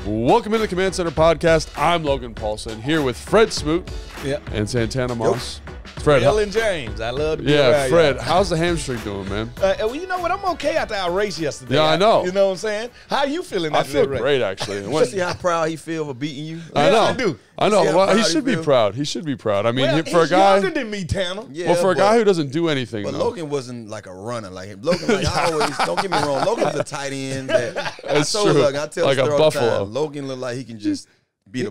Welcome into the Command Center podcast. I'm Logan Paulson here with Fred Smoot and Santana Moss. Fred, Ellen James, I love to be around Fred, y'all. how's the hamstring doing, man? Well, you know what? I'm okay after our race yesterday. Yeah, I know. You know what I'm saying? How you feeling I after feel that race? great, actually. You see how proud he feel for beating you? I know. I do. I know. See how Well, he proud should he be feels? proud. He should be proud. I mean, Well, for a he's guy, younger than me, Tanner. Yeah, well, for a but- guy who doesn't do anything, But though. Logan wasn't like a runner. Like Logan, like I always don't get me wrong. Logan was a tight end. That's I told true. Logan, I tell Like the a story all the buffalo. time. Logan looked like he can just be He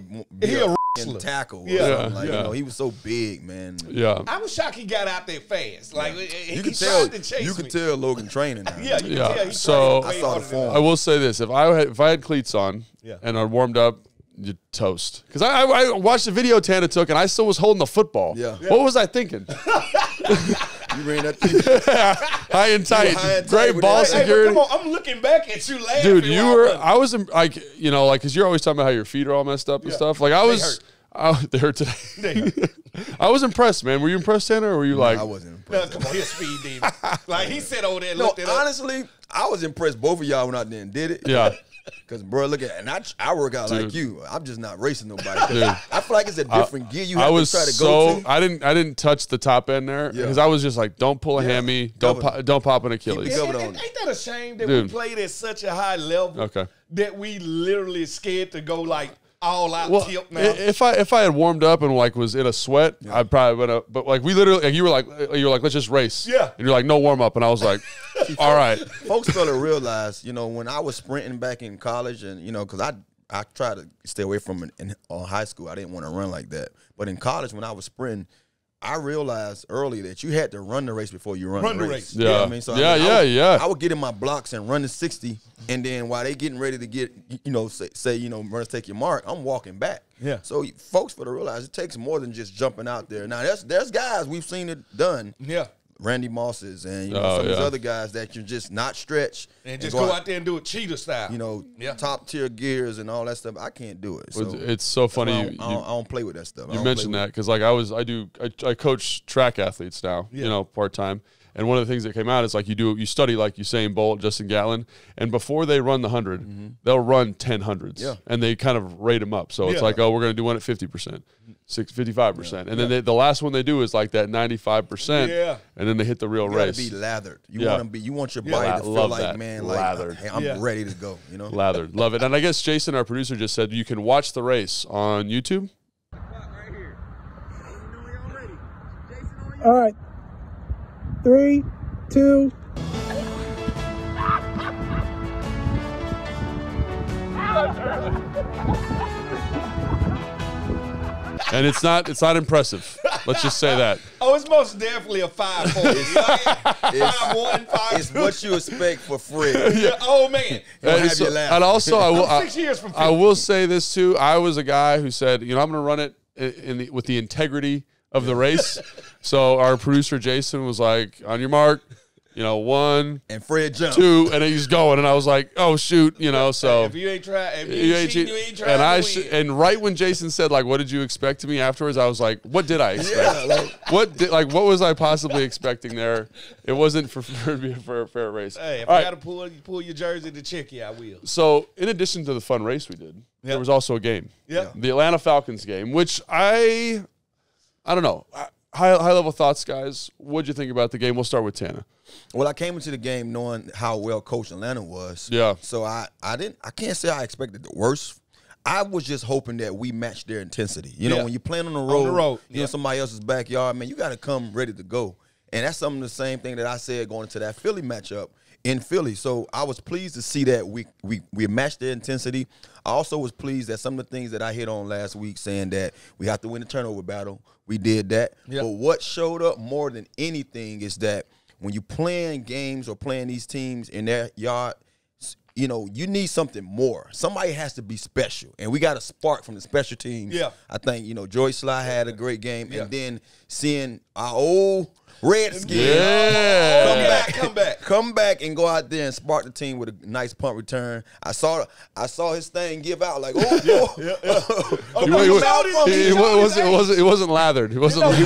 a a wrestler. tackle. Yeah. Yeah, like, Yeah. you know, he was so big, man. Yeah. I was shocked he got out there fast. Like You he could tried tell. to chase You me. could tell Logan training now. Yeah, you Yeah, could tell. He so- tried I saw the way form. harder I will say this: if I had cleats on Yeah. and I warmed up, you toast. Because I watched the video Tana took, and I still was holding the football. Yeah. What was I thinking? You ran that thing. High and tight, high and tight great with ball that. Hey, but security. come on, I'm looking back at you laughing. Dude, you while were. I'm running. I was like, you know, like, because you're always talking about how your feet are all messed up and Yeah. stuff. Like I was. They hurt today. They hurt. I was impressed, man. Were you impressed, Tanner, or were you like? I wasn't No, impressed. come on, he's a speed demon. Like he sat over there and No, looked it up. honestly, I was impressed. Both of y'all went out there and did it. Yeah. Cause bro, look at, and I work out Dude. like you. I'm just not racing nobody. 'Cause Dude. I feel like it's a different gear you I have was to try to so go to. I didn't touch the top end there Yeah. because I was just like, don't pull a hammy, don't Cover. don't pop an Achilles. Keep it covered And on it. ain't that a shame that Dude. we played at such a high level Okay. that we literally scared to go like all out Well, tip now? if I had warmed up and like was in a sweat, I probably would have. But like we literally, like, you were like let's just race. Yeah. And you're like, no warm up, and I was like, all right. Folks fail to realize, you know, when I was sprinting back in college, and you know, because I tried to stay away from it in high school. I didn't want to run like that. But in college, when I was sprinting, I realized early that you had to run the race before you run the race. Yeah. You know what I mean? So Yeah, I would, yeah. I would get in my blocks and run the 60, and then while they getting ready to get, you know, say you know, runners take your mark, I'm walking back. Yeah. So folks fail to realize it takes more than just jumping out there. Now there's guys we've seen it done. Yeah. Randy Mosses and you know, Oh, some of these yeah. other guys that you just not stretch And just go out there and do it cheetah style. you know, top tier gears and all that stuff. I can't do it. So It's so funny. I You, don't play with that stuff. I you don't mentioned play that because like I coach track athletes now, you know, part time. And one of the things that came out is like you study like Usain Bolt, Justin Gatlin, and before they run the 100, they'll run 10 hundreds, Yeah. and they kind of rate them up. So it's Yeah. like, oh, we're going to do one at 50%, 55%, and then the last one they do is like that 95%, Yeah. and then they hit the real You gotta race. be lathered. You Yeah. want to be. You want your Yeah. body to feel Love like, that. man, like Lathered. hey, I'm Yeah. ready to go. You know. Lathered, love it. And I guess Jason, our producer, just said you can watch the race on YouTube. All right. 3, 2. And it's not impressive. Let's just say that. Oh, it's most definitely a 5-4. You know, 5-1, 5-2. It's what you expect for Fred. Yeah. Oh man. Don't And, have you laughing. and also, I will. I'm 6 years from 50. I will say this too. I was a guy who said, you know, I'm going to run it with the integrity of the race. So our producer Jason was like, on your mark, you know, 1, And Fred jumped. 2, and he's going, and I was like, oh shoot, you know. So If you ain't trying, if you you ain't ain't cheating, cheat- you ain't trying and to win. and right when Jason said like, what did you expect to me afterwards? I was like, what did I expect? Yeah, like What was I possibly expecting there? It wasn't for a fair race. Hey, if All I right. got to pull your jersey to check you, I will. So, in addition to the fun race we did, there was also a game. Yeah. The Atlanta Falcons game, which I don't know. High level thoughts, guys. What'd you think about the game? We'll start with Tana. Well, I came into the game knowing how well coached Atlanta was. Yeah. So I can't say I expected the worst. I was just hoping that we matched their intensity. You know, Yeah. when you're playing on the road, road, you know, yeah. somebody else's backyard, man, you got to come ready to go. And that's some of the same thing that I said going into that Philly matchup in Philly. So I was pleased to see that we matched their intensity. I also was pleased that some of the things that I hit on last week, saying that we have to win the turnover battle, we did that. Yep. But what showed up more than anything is that when you're playing games or playing these teams in their yard, you know, you need something more. Somebody has to be special. And we got a spark from the special teams. Yeah. I think, you know, Joyce Sly had a great game. Yeah. And then seeing our old Redskins Yeah. come back and go out there and spark the team with a nice punt return. I saw his thing give out like, It wasn't lathered. It wasn't. He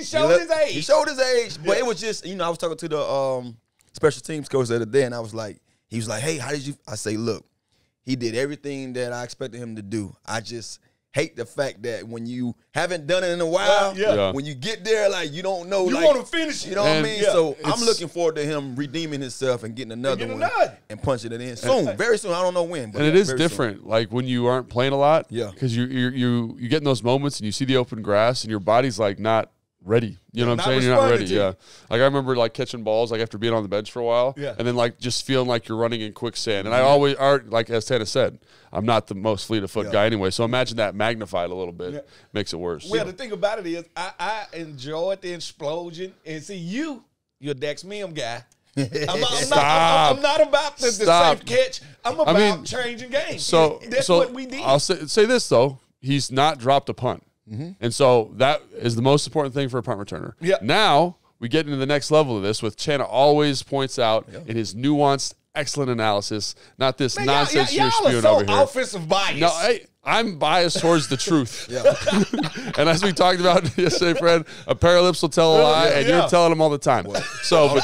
showed his age. He showed his age, but it was just, you know, I was talking to the special teams coach the other day, and I was like, he was like, hey, how did you? I say, look, He did everything that I expected him to do. I just hate the fact that when you haven't done it in a while, when you get there, like you don't know. You like, want to finish it. You know what I mean? Yeah. So I'm looking forward to him redeeming himself and getting another one and punching it in soon, very soon. I don't know when. But and it is very different, soon. like when you aren't playing a lot. Yeah. Because you get in those moments and you see the open grass and your body's like not ready. You know what I'm saying? You're not ready. Yeah. Like I remember like catching balls like after being on the bench for a while. Yeah. And then like just feeling like you're running in quicksand. And I always are, like as Tanner said, I'm not the most fleet of foot guy anyway. So imagine that magnified a little bit. Makes it worse. Well, the thing about it is I enjoyed the explosion. And see, you're a Dex Mem guy. I'm not about the safe catch. I'm about changing games. So that's what we need. I'll say this though. He's not dropped a punt. And so that is the most important thing for a punt returner. Yeah. Now we get into the next level of this, with Channa always points out in his nuanced, excellent analysis, not this nonsense you're spewing over here. Offensive bias. No, I'm biased towards the truth. And as we talked about yesterday, Fred, a pair of lips will tell a lie, and you're telling them all the time. So,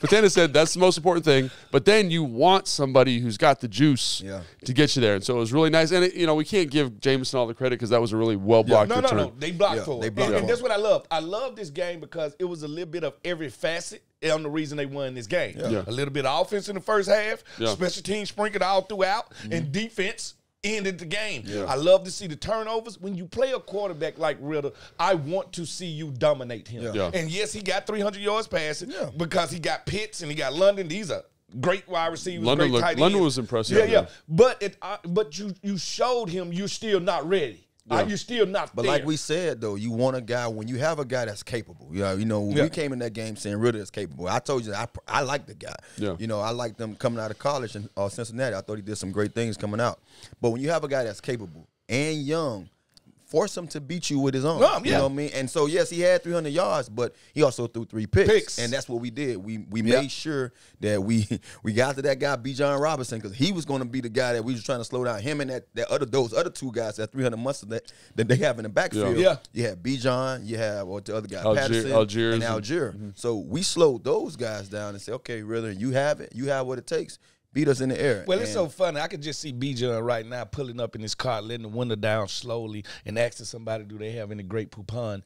but Tanner said that's the most important thing. But then you want somebody who's got the juice to get you there. And so it was really nice. And, we can't give Jameson all the credit because that was a really well-blocked return. No. They blocked for it. And that's what I love. I love this game because it was a little bit of every facet on the reason they won this game. A little bit of offense in the first half, special teams sprinkled all throughout, and defense ended the game. I love to see the turnovers. When you play a quarterback like Ritter, I want to see you dominate him. And yes, he got 300 yards passing because he got Pitts and he got London. These are great wide receivers. London was impressive. But you showed him you're still not ready. You're still not But there. like we said, though, you want a guy, when you have a guy that's capable. We came in that game saying Ritter is capable. I told you I like the guy. I liked them coming out of college in Cincinnati. I thought he did some great things coming out. But when you have a guy that's capable and young, force him to beat you with his own. You know what I mean? And so, yes, he had 300 yards, but he also threw 3 picks. And that's what we did. We made sure that we got to that guy, Bijan Robinson, because he was going to be the guy that we was trying to slow down. Him and those other 2 guys, that 300 months that they have in the backfield. You have Bijan, you have the other guy, Patterson, and Algier. So we slowed those guys down and said, okay, Ritter, you have it. You have what it takes. Beat us in the air. Well, it's so funny. I could just see Bijan right now pulling up in his car, letting the window down slowly, and asking somebody, do they have any great poupon?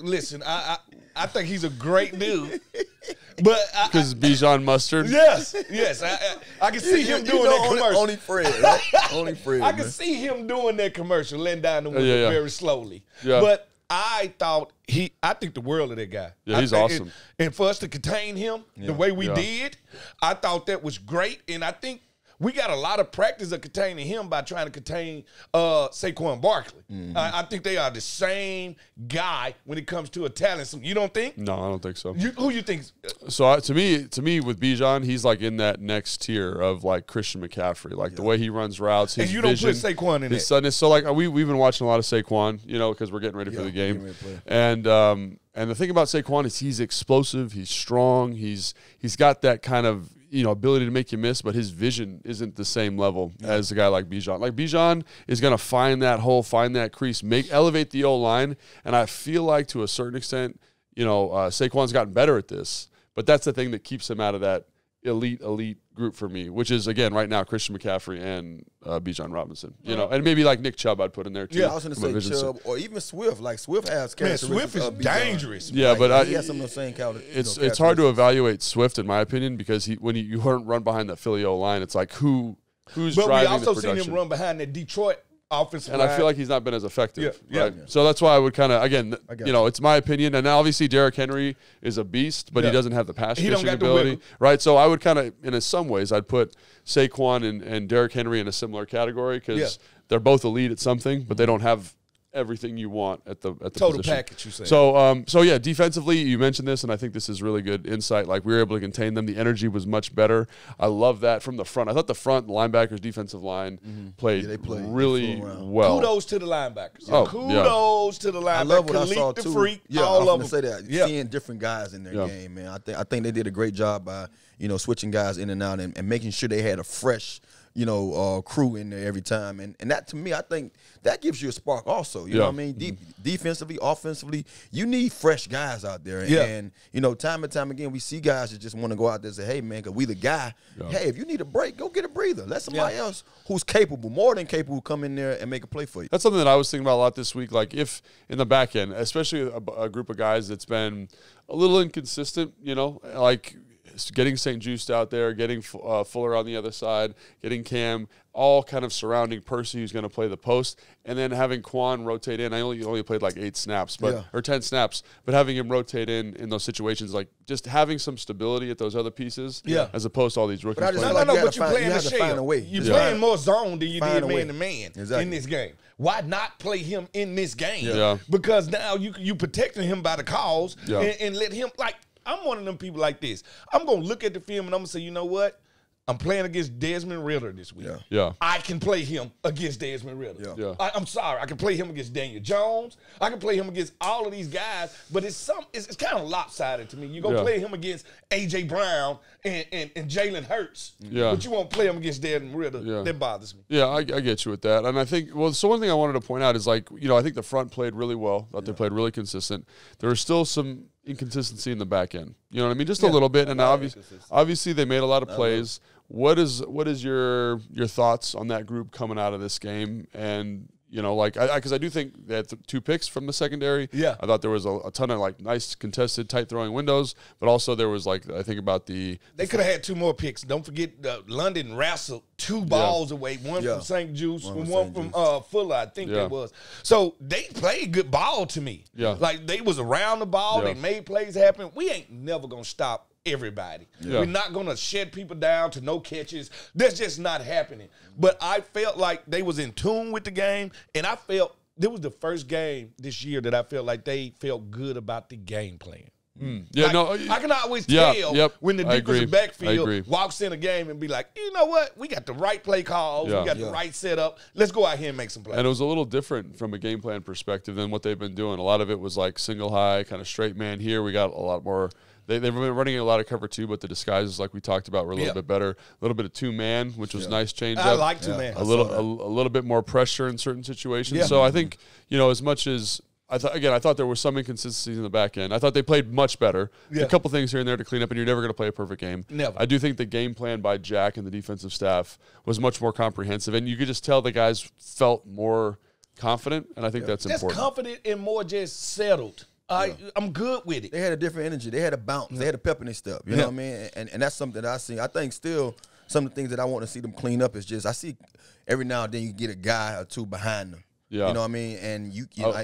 Listen, I think he's a great dude. But because Bijan mustard. Yes. I can see him doing that commercial. Only Fred, right? Only Fred. I can see him doing that commercial, letting down the window very slowly. But I think the world of that guy. Yeah, he's awesome. And for us to contain him the way we did, I thought that was great. And I think we got a lot of practice of containing him by trying to contain Saquon Barkley. I think they are the same guy when it comes to a talent. So you don't think? No, I don't think so. Who you think? So to me, with Bijan, he's like in that next tier of like Christian McCaffrey, like the way he runs routes, his and you vision, don't put Saquon in his suddenness. So like we've been watching a lot of Saquon, because we're getting ready for the game, and the thing about Saquon is he's explosive, he's strong, he's got that kind of ability to make you miss, but his vision isn't the same level as a guy like Bijan. Like Bijan is going to find that hole, find that crease, elevate the O-line, and I feel like to a certain extent, Saquon's gotten better at this, but that's the thing that keeps him out of that elite group for me, which is, again, right now, Christian McCaffrey and Bijan Robinson. And maybe like Nick Chubb I'd put in there too. Yeah, I was going to say Chubb or even Swift. Like Swift has characteristics. Swift is dangerous. Yeah, but he has some of those same characteristics. It's hard to evaluate Swift, in my opinion, because when you run behind that Philly O-line, it's like who's driving the production. But we also seen him run behind that Detroit offensive line. And I feel like he's not been as effective. Yeah. So that's why I would kind of, again, it's my opinion. And obviously Derrick Henry is a beast, but he doesn't have the pass catching ability. Right? So I would kind of, in some ways, I'd put Saquon and Derrick Henry in a similar category because they're both elite at something, but they don't have everything you want at the total position. package, you say. So yeah, defensively, you mentioned this, and I think this is really good insight. Like, we were able to contain them. The energy was much better. I love that from the front. I thought the front linebackers, defensive line played really well. Kudos to the linebackers. Oh, Kudos to the linebackers. I love what I saw the too. Freak, yeah, all I of was them. going to say that. Seeing different guys in their game, man. I think they did a great job by switching guys in and out and making sure they had a fresh crew in there every time. And that, to me, I think that gives you a spark also. You know what I mean? Defensively, offensively, you need fresh guys out there. And time and time again, we see guys that just want to go out there and say, hey, man, because we the guy. Hey, if you need a break, go get a breather. Let somebody else who's capable, more than capable, come in there and make a play for you. That's something that I was thinking about a lot this week. Like, if in the back end, especially a group of guys that's been a little inconsistent, like getting St. Juste out there, getting Fuller on the other side, getting Cam, all kind of surrounding Percy, who's going to play the post, and then having Quan rotate in. I only played like 8 snaps, or 10 snaps, but having him rotate in those situations, like just having some stability at those other pieces, as opposed to all these rookies. But but you're playing the shell. You're playing more zone than you did man-to-man in this game. Why not play him in this game? Because now you protecting him by the calls and let him, like, I'm one of them people like this. I'm going to look at the film and I'm going to say, you know what? I'm playing against Desmond Ridder this week. I can play him against Desmond Ridder. I'm sorry. I can play him against Daniel Jones. I can play him against all of these guys, but it's kind of lopsided to me. You're going to play him against A.J. Brown and Jalen Hurts, but you won't play him against Desmond Ridder. That bothers me. Yeah, I get you with that. And I think, so one thing I wanted to point out is, like, I think the front played really well. I thought they played really consistent. There was still some inconsistency in the back end. You know what I mean? Just a little bit. And obviously they made a lot of plays. What is your thoughts on that group coming out of this game? And because I do think they had 2 picks from the secondary. I thought there was a ton of like nice contested tight throwing windows, but also there was like, I think about they could have had 2 more picks. Don't forget London wrestled 2 balls away, one from St. Juste and one from Fuller, I think that was. So they played good ball to me. Like, they was around the ball, they made plays happen. We ain't never gonna stop everybody. We're not going to shed people down to no catches. That's just not happening. But I felt like they was in tune with the game, and I felt this was the first game this year that I felt like they felt good about the game plan. I can always tell when the defensive backfield walks in a game and be like, you know what? We got the right play calls. We got the right setup. Let's go out here and make some plays. And it was a little different from a game plan perspective than what they've been doing. A lot of it was like single high, kind of straight man here. We got a lot more. They've been running a lot of cover 2, but the disguises, like we talked about, were a little bit better. A little bit of 2-man, which was nice change up. I like 2-man. A little bit more pressure in certain situations. So I think, as much as I thought there were some inconsistencies in the back end. I thought they played much better. A couple things here and there to clean up, and you're never going to play a perfect game. Never. I do think the game plan by Jack and the defensive staff was much more comprehensive, and you could just tell the guys felt more confident, and I think that's important. Just confident and more just settled. I'm good with it. They had a different energy. They had a bounce. They had a pep in their step. You know what I mean? And that's something that I see. I think still some of the things that I want to see them clean up is just I see every now and then you get a guy or 2 behind them. You know what I mean? And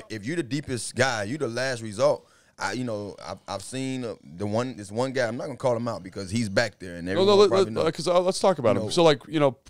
if you're the deepest guy, you're the last result. I've seen this one guy. I'm not gonna call him out because he's back there, and let's talk about him. So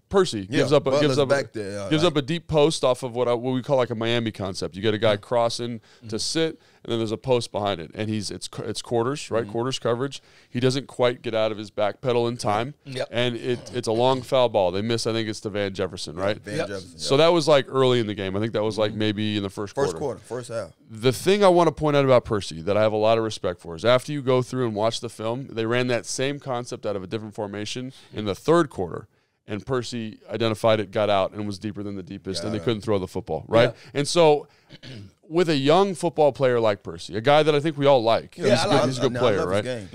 Percy gives up a deep post off of what we call like a Miami concept. You get a guy crossing to sit, and then there's a post behind it, and it's quarters, right? Quarters coverage. He doesn't quite get out of his back pedal in time, and it's a long foul ball. They miss. I think it's to Van Jefferson, right? Van Jefferson. So that was like early in the game. I think that was like maybe in the first quarter. First half. The thing I want to point out about Percy that I have a lot of respect for is after you go through and watch the film, they ran that same concept out of a different formation in the third quarter, and Percy identified it, got out, and was deeper than the deepest, and they couldn't throw the football, right? And so with a young football player like Percy, a guy that I think we all like, he's a good player, right?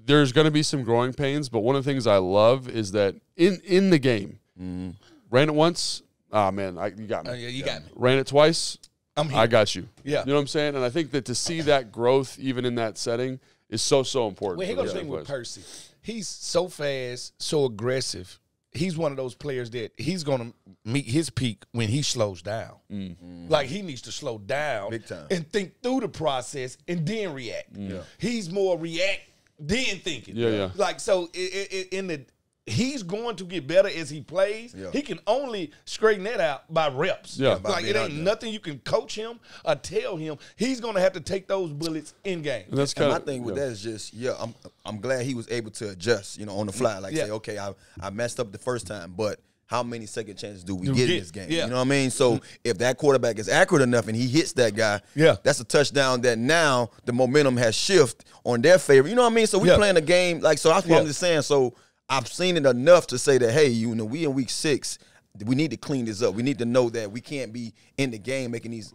There's going to be some growing pains, but one of the things I love is that in the game, ran it once, you got me. You got me. Ran it twice, I got you. Yeah. You know what I'm saying? And I think that to see that growth even in that setting is so important. Well, here goes the thing with Percy. He's so fast, so aggressive. He's one of those players that he's going to meet his peak when he slows down. Like, he needs to slow down big time and think through the process and then react. He's more react then thinking. Like, so he's going to get better as he plays. He can only straighten that out by reps. Like, it ain't nothing you can coach him or tell him. He's going to have to take those bullets in game. And my thing with that is just, I'm glad he was able to adjust, on the fly. Like, say, okay, I messed up the first time, but how many second chances do we get in this game? You know what I mean? So if that quarterback is accurate enough and he hits that guy, that's a touchdown that now the momentum has shifted on their favor. You know what I mean? So we playing a game, like, so that's what I'm just saying. So I've seen it enough to say that, hey, you know, we in week 6, we need to clean this up. We need to know that we can't be in the game making these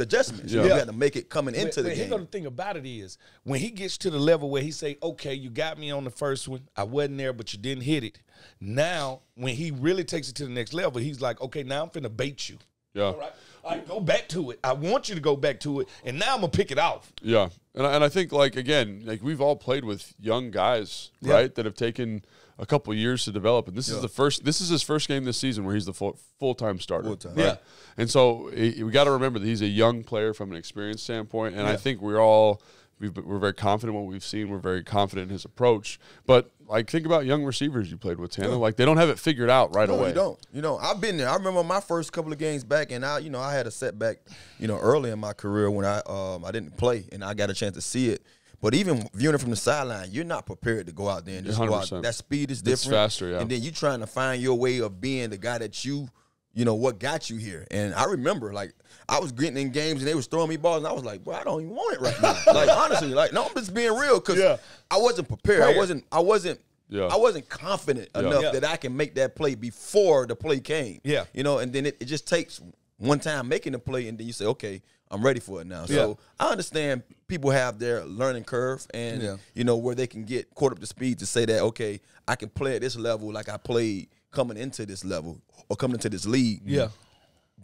adjustments. Yeah. We got to make it coming into the game. The thing about it is, when he gets to the level where he say, okay, you got me on the first one, I wasn't there, but you didn't hit it. Now, when he really takes it to the next level, he's like, okay, now I'm finna bait you. Yeah. All right. I go back to it. I want you to go back to it, and now I'm gonna pick it off. Yeah, and I think, like, again, like, we've all played with young guys, right, that have taken a couple years to develop, and this is his first game this season where he's the full-time starter. Full-time. Right? Yeah, and so we got to remember that he's a young player from an experience standpoint, and I think we're very confident in what we've seen. We're very confident in his approach. But, like, think about young receivers you played with, Tanner. Like, they don't have it figured out right away. You don't. You know, I've been there. I remember my first couple of games back, and I had a setback, early in my career when I didn't play, and I got a chance to see it. But even viewing it from the sideline, you're not prepared to go out there and just 100%. Go out. That speed is different. It's faster, yeah. And then you're trying to find your way of being the guy that what got you here. And I remember, like, I was getting in games and they was throwing me balls, and I was like, I don't even want it right now. Like, honestly, like, no, I'm just being real, because I wasn't prepared. I wasn't confident enough that I can make that play before the play came. Yeah. And then it just takes one time making the play, and then you say, okay, I'm ready for it now. So I understand people have their learning curve, and where they can get caught up to speed to say that, okay, I can play at this level like I played coming into this level or coming into this league. Yeah.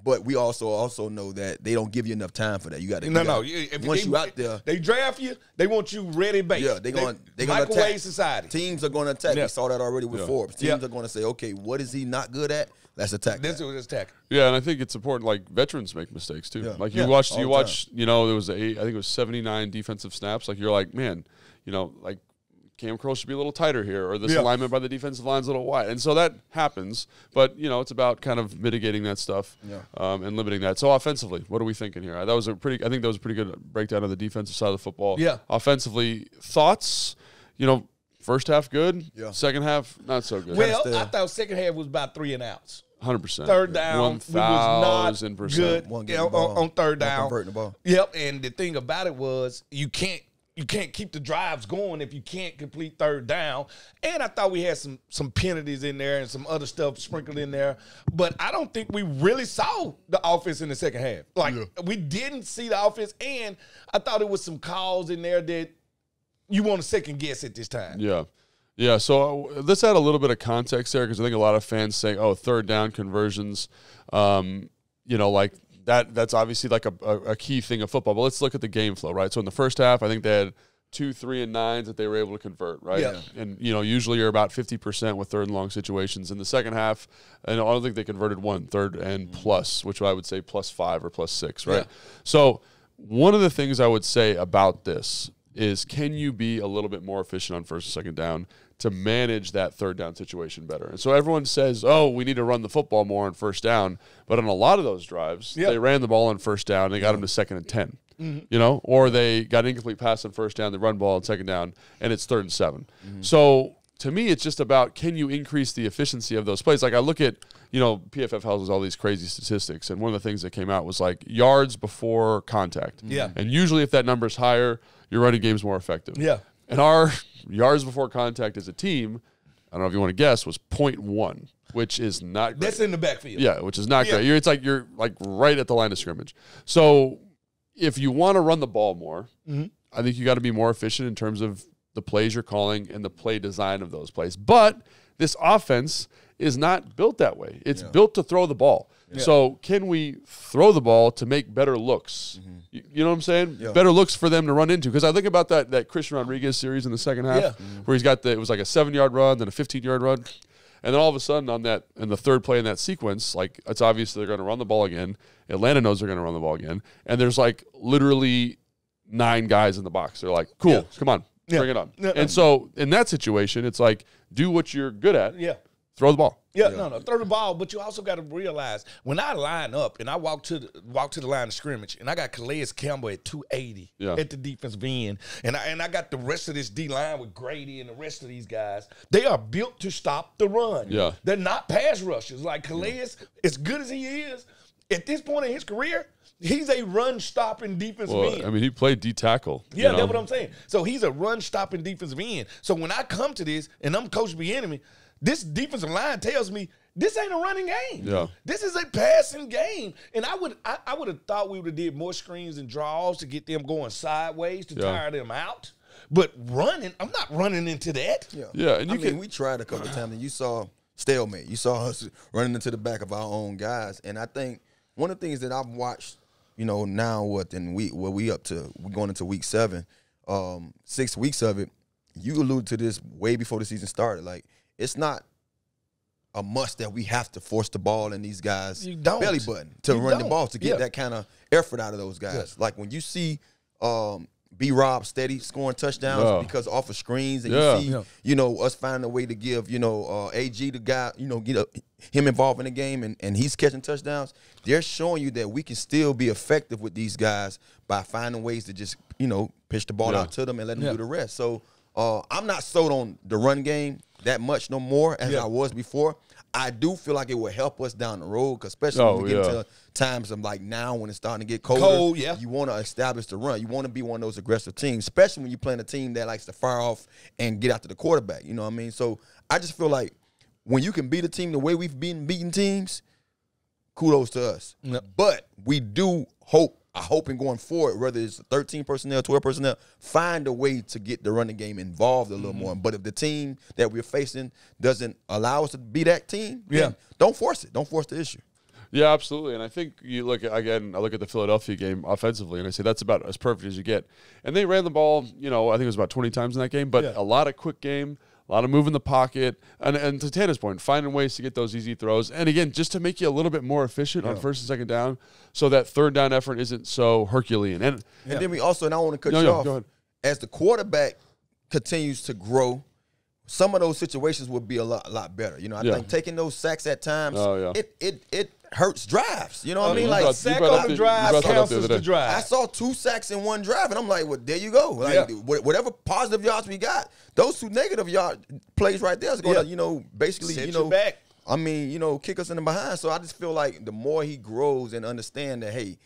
But we also know that they don't give you enough time for that. You got to once you out there, they draft you. They want you ready, bait. Yeah, they're going to microwave society. Teams are going to attack. We saw that already with Forbes. Teams are going to say, okay, what is he not good at? Let's attack. Let's attack. Yeah, and I think it's important. Like, veterans make mistakes too. Yeah. Like you watch. There was I think it was 79 defensive snaps. Like, you're like, man, like, Cam Curl should be a little tighter here, or this alignment by the defensive line is a little wide. And so that happens, but, it's about kind of mitigating that stuff and limiting that. So offensively, what are we thinking here? I think that was a pretty good breakdown of the defensive side of the football. Yeah. Offensively, thoughts, first half good, second half not so good. Well, I thought second half was about 3 and outs. 100%. Third down, 1,000% good on third down. Converting the ball. Yep, and the thing about it was you can't keep the drives going if you can't complete third down. And I thought we had some penalties in there and some other stuff sprinkled in there. But I don't think we really saw the offense in the second half. Like, we didn't see the offense, and I thought it was some calls in there that you want to second guess at this time. Yeah. Yeah, so let's add a little bit of context there, because I think a lot of fans say, third down conversions, like, that's obviously like a key thing of football. But let's look at the game flow, right? So in the first half, I think they had 2, 3, and 9s that they were able to convert, right? Yeah. And, usually you're about 50% with third and long situations. In the second half, and I don't think they converted 1 third and plus, which I would say +5 or +6, right? Yeah. So one of the things I would say about this is, can you be a little bit more efficient on first and second down to manage that third down situation better? And so everyone says, we need to run the football more on first down. But on a lot of those drives, they ran the ball on first down, they got them to 2nd and 10, or they got an incomplete pass on first down, they run ball on second down, and it's 3rd and 7. So to me, it's just about, can you increase the efficiency of those plays? Like, I look at, PFF houses all these crazy statistics, and one of the things that came out was, like, yards before contact. Yeah. And usually if that number's higher, your running game's more effective. Yeah. And our yards before contact as a team, I don't know if you want to guess, was 0.1, which is not great. That's in the backfield. Yeah, which is not great. You're like right at the line of scrimmage. So if you want to run the ball more, I think you got to be more efficient in terms of the plays you're calling and the play design of those plays. But this offense is not built that way. It's built to throw the ball. Yeah. So can we throw the ball to make better looks? You know what I'm saying? Yeah. Better looks for them to run into. Because I think about that Christian Rodriguez series in the second half, where he's got it was like a 7-yard run, then a 15-yard run. And then all of a sudden in the third play in that sequence, like, it's obvious they're going to run the ball again. Atlanta knows they're going to run the ball again. And there's, like, literally 9 guys in the box. They're like, cool, come on, bring it on. And so in that situation, it's like, do what you're good at. Yeah. Throw the ball. Yeah, no, throw the ball. But you also got to realize, when I line up and I walk to the line of scrimmage, and I got Calais Campbell at 280 at the defensive end, and I got the rest of this D line with Grady and the rest of these guys. They are built to stop the run. Yeah, they're not pass rushers. Like Calais, as good as he is, At this point in his career, he's a run-stopping defensive end. I mean, he played D-tackle. Yeah, that's what I'm saying. So he's a run-stopping defensive end. So when I come to this and I'm Coach Bieniemy, this defensive line tells me this ain't a running game. Yeah. This is a passing game. And I would have thought we would have did more screens and draws to get them going sideways to tire them out. But running, I'm not running into that. Yeah, and we tried a couple of times, and you saw stalemate. You saw us running into the back of our own guys. And I think one of the things that I've watched, now we're going into week 7, 6 weeks of it. You alluded to this way before the season started. Like, it's not a must that we have to force the ball in these guys' belly button to run the ball to get that kind of effort out of those guys. Yeah. Like when you see B-Rob steady scoring touchdowns because off of screens, and you see, us finding a way to give, AG the guy, get him involved in the game, and he's catching touchdowns. They're showing you that we can still be effective with these guys by finding ways to just, pitch the ball out to them and let them do the rest. So I'm not sold on the run game that much no more as I was before. I do feel like it will help us down the road, especially when we get into times of like now when it's starting to get colder. You want to establish the run. You want to be one of those aggressive teams, especially when you're playing a team that likes to fire off and get after the quarterback. You know what I mean? So I just feel like when you can beat a team the way we've been beating teams, kudos to us. But we do I hope in going forward, whether it's 13 personnel, 12 personnel, find a way to get the running game involved a little more. But if the team that we're facing doesn't allow us to be that team, then don't force it. Don't force the issue. Yeah, absolutely. And I think I look at the Philadelphia game offensively, and I say that's about as perfect as you get. And they ran the ball, I think it was about 20 times in that game, but a lot of quick game. A lot of move in the pocket, and to Tanner's point, finding ways to get those easy throws. And again, just to make you a little bit more efficient on first and second down, so that third down effort isn't so Herculean. And then we also, and I want to cut you off, go ahead. As the quarterback continues to grow, some of those situations would be a lot better. I think taking those sacks at times, it hurts drives. You know what I mean? Like sack on the drive counts as the drive. I saw 2 sacks in one drive, and I'm like, well, there you go. Like whatever positive yards we got, those 2 negative yard plays right there is going to, basically, set you back. I mean, kick us in the behind. So I just feel like the more he grows and understand that, hey,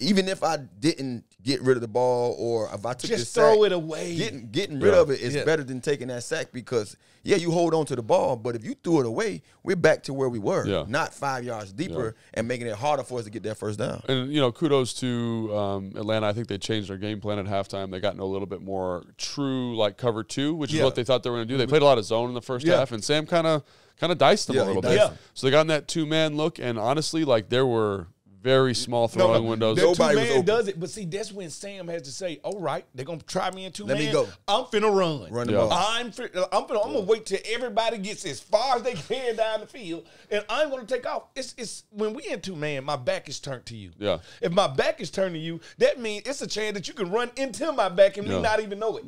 even if I didn't get rid of the ball or if I took just this throw sack, it away. Getting rid of it is better than taking that sack because, you hold on to the ball, but if you threw it away, we're back to where we were, not 5 yards deeper and making it harder for us to get that first down. And, kudos to Atlanta. I think they changed their game plan at halftime. They got into a little bit more true, like, cover 2, which is what they thought they were going to do. They played a lot of zone in the first half, and Sam kind of diced them a little bit. So they got in that 2-man look, and honestly, like, there were very small throwing windows. Nobody was open. Does it, but see, that's when Sam has to say, "All right, they're gonna try me in 2-man. Let me go. I'm finna run the ball. I'm gonna wait till everybody gets as far as they can down the field, and I'm gonna take off. It's when we in 2-man, my back is turned to you. Yeah. If my back is turned to you, that means it's a chance that you can run into my back and me not even know it.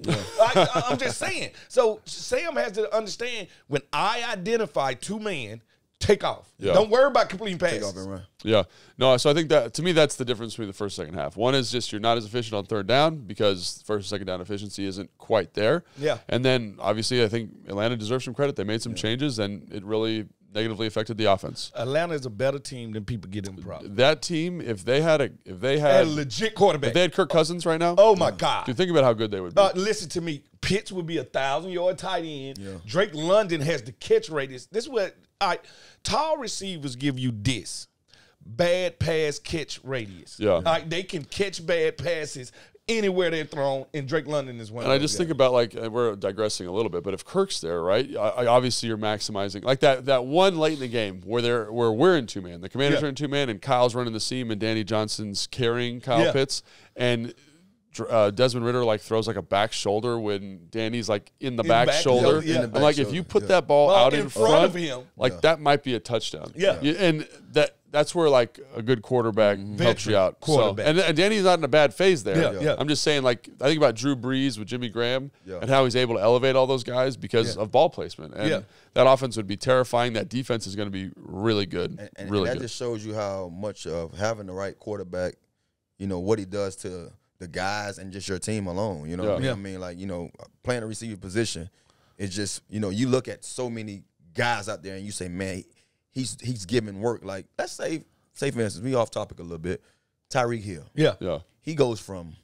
I'm just saying. So Sam has to understand when I identify 2-man. Take off. Don't worry about completing passes. Take off and run. Yeah. No, so I think that, to me, that's the difference between the first and second half. One is just you're not as efficient on third down because first and second down efficiency isn't quite there. Yeah. And then, obviously, I think Atlanta deserves some credit. They made some changes, and it really negatively affected the offense. Atlanta is a better team than people give them props. That team, if they had a legit quarterback. If they had Kirk Cousins right now. Oh, my God. Dude, think about how good they would be. Listen to me. Pitts would be 1,000-yard tight end. Yeah. Drake London has the catch radius. This is what tall receivers give you this. Bad pass catch radius. Yeah. They can catch bad passes anywhere they're thrown, and Drake London is one of them. And I just think about, like, we're digressing a little bit, but if Kirk's there, right, obviously you're maximizing. Like that one late in the game where we're in 2-man. The Commanders are in 2-man, and Kyle's running the seam, and Danny Johnson's carrying Kyle Pitts. And Desmond Ridder throws a back shoulder when Danny's in the back shoulder. I'm like, if you put that ball out in front of him, that might be a touchdown. And that's where a good quarterback helps you out. And Danny's not in a bad phase there. I'm just saying, I think about Drew Brees with Jimmy Graham and how he's able to elevate all those guys because of ball placement. And that offense would be terrifying. That defense is going to be really good. And really that good. just shows you how much of having the right quarterback, what he does to the guys and just your team alone. You know what I mean? I mean, playing a receiver position, it's just, you look at so many guys out there and you say, man, he's giving work. Let's say say for instance, we off topic a little bit. Tyreek Hill. Yeah. He goes from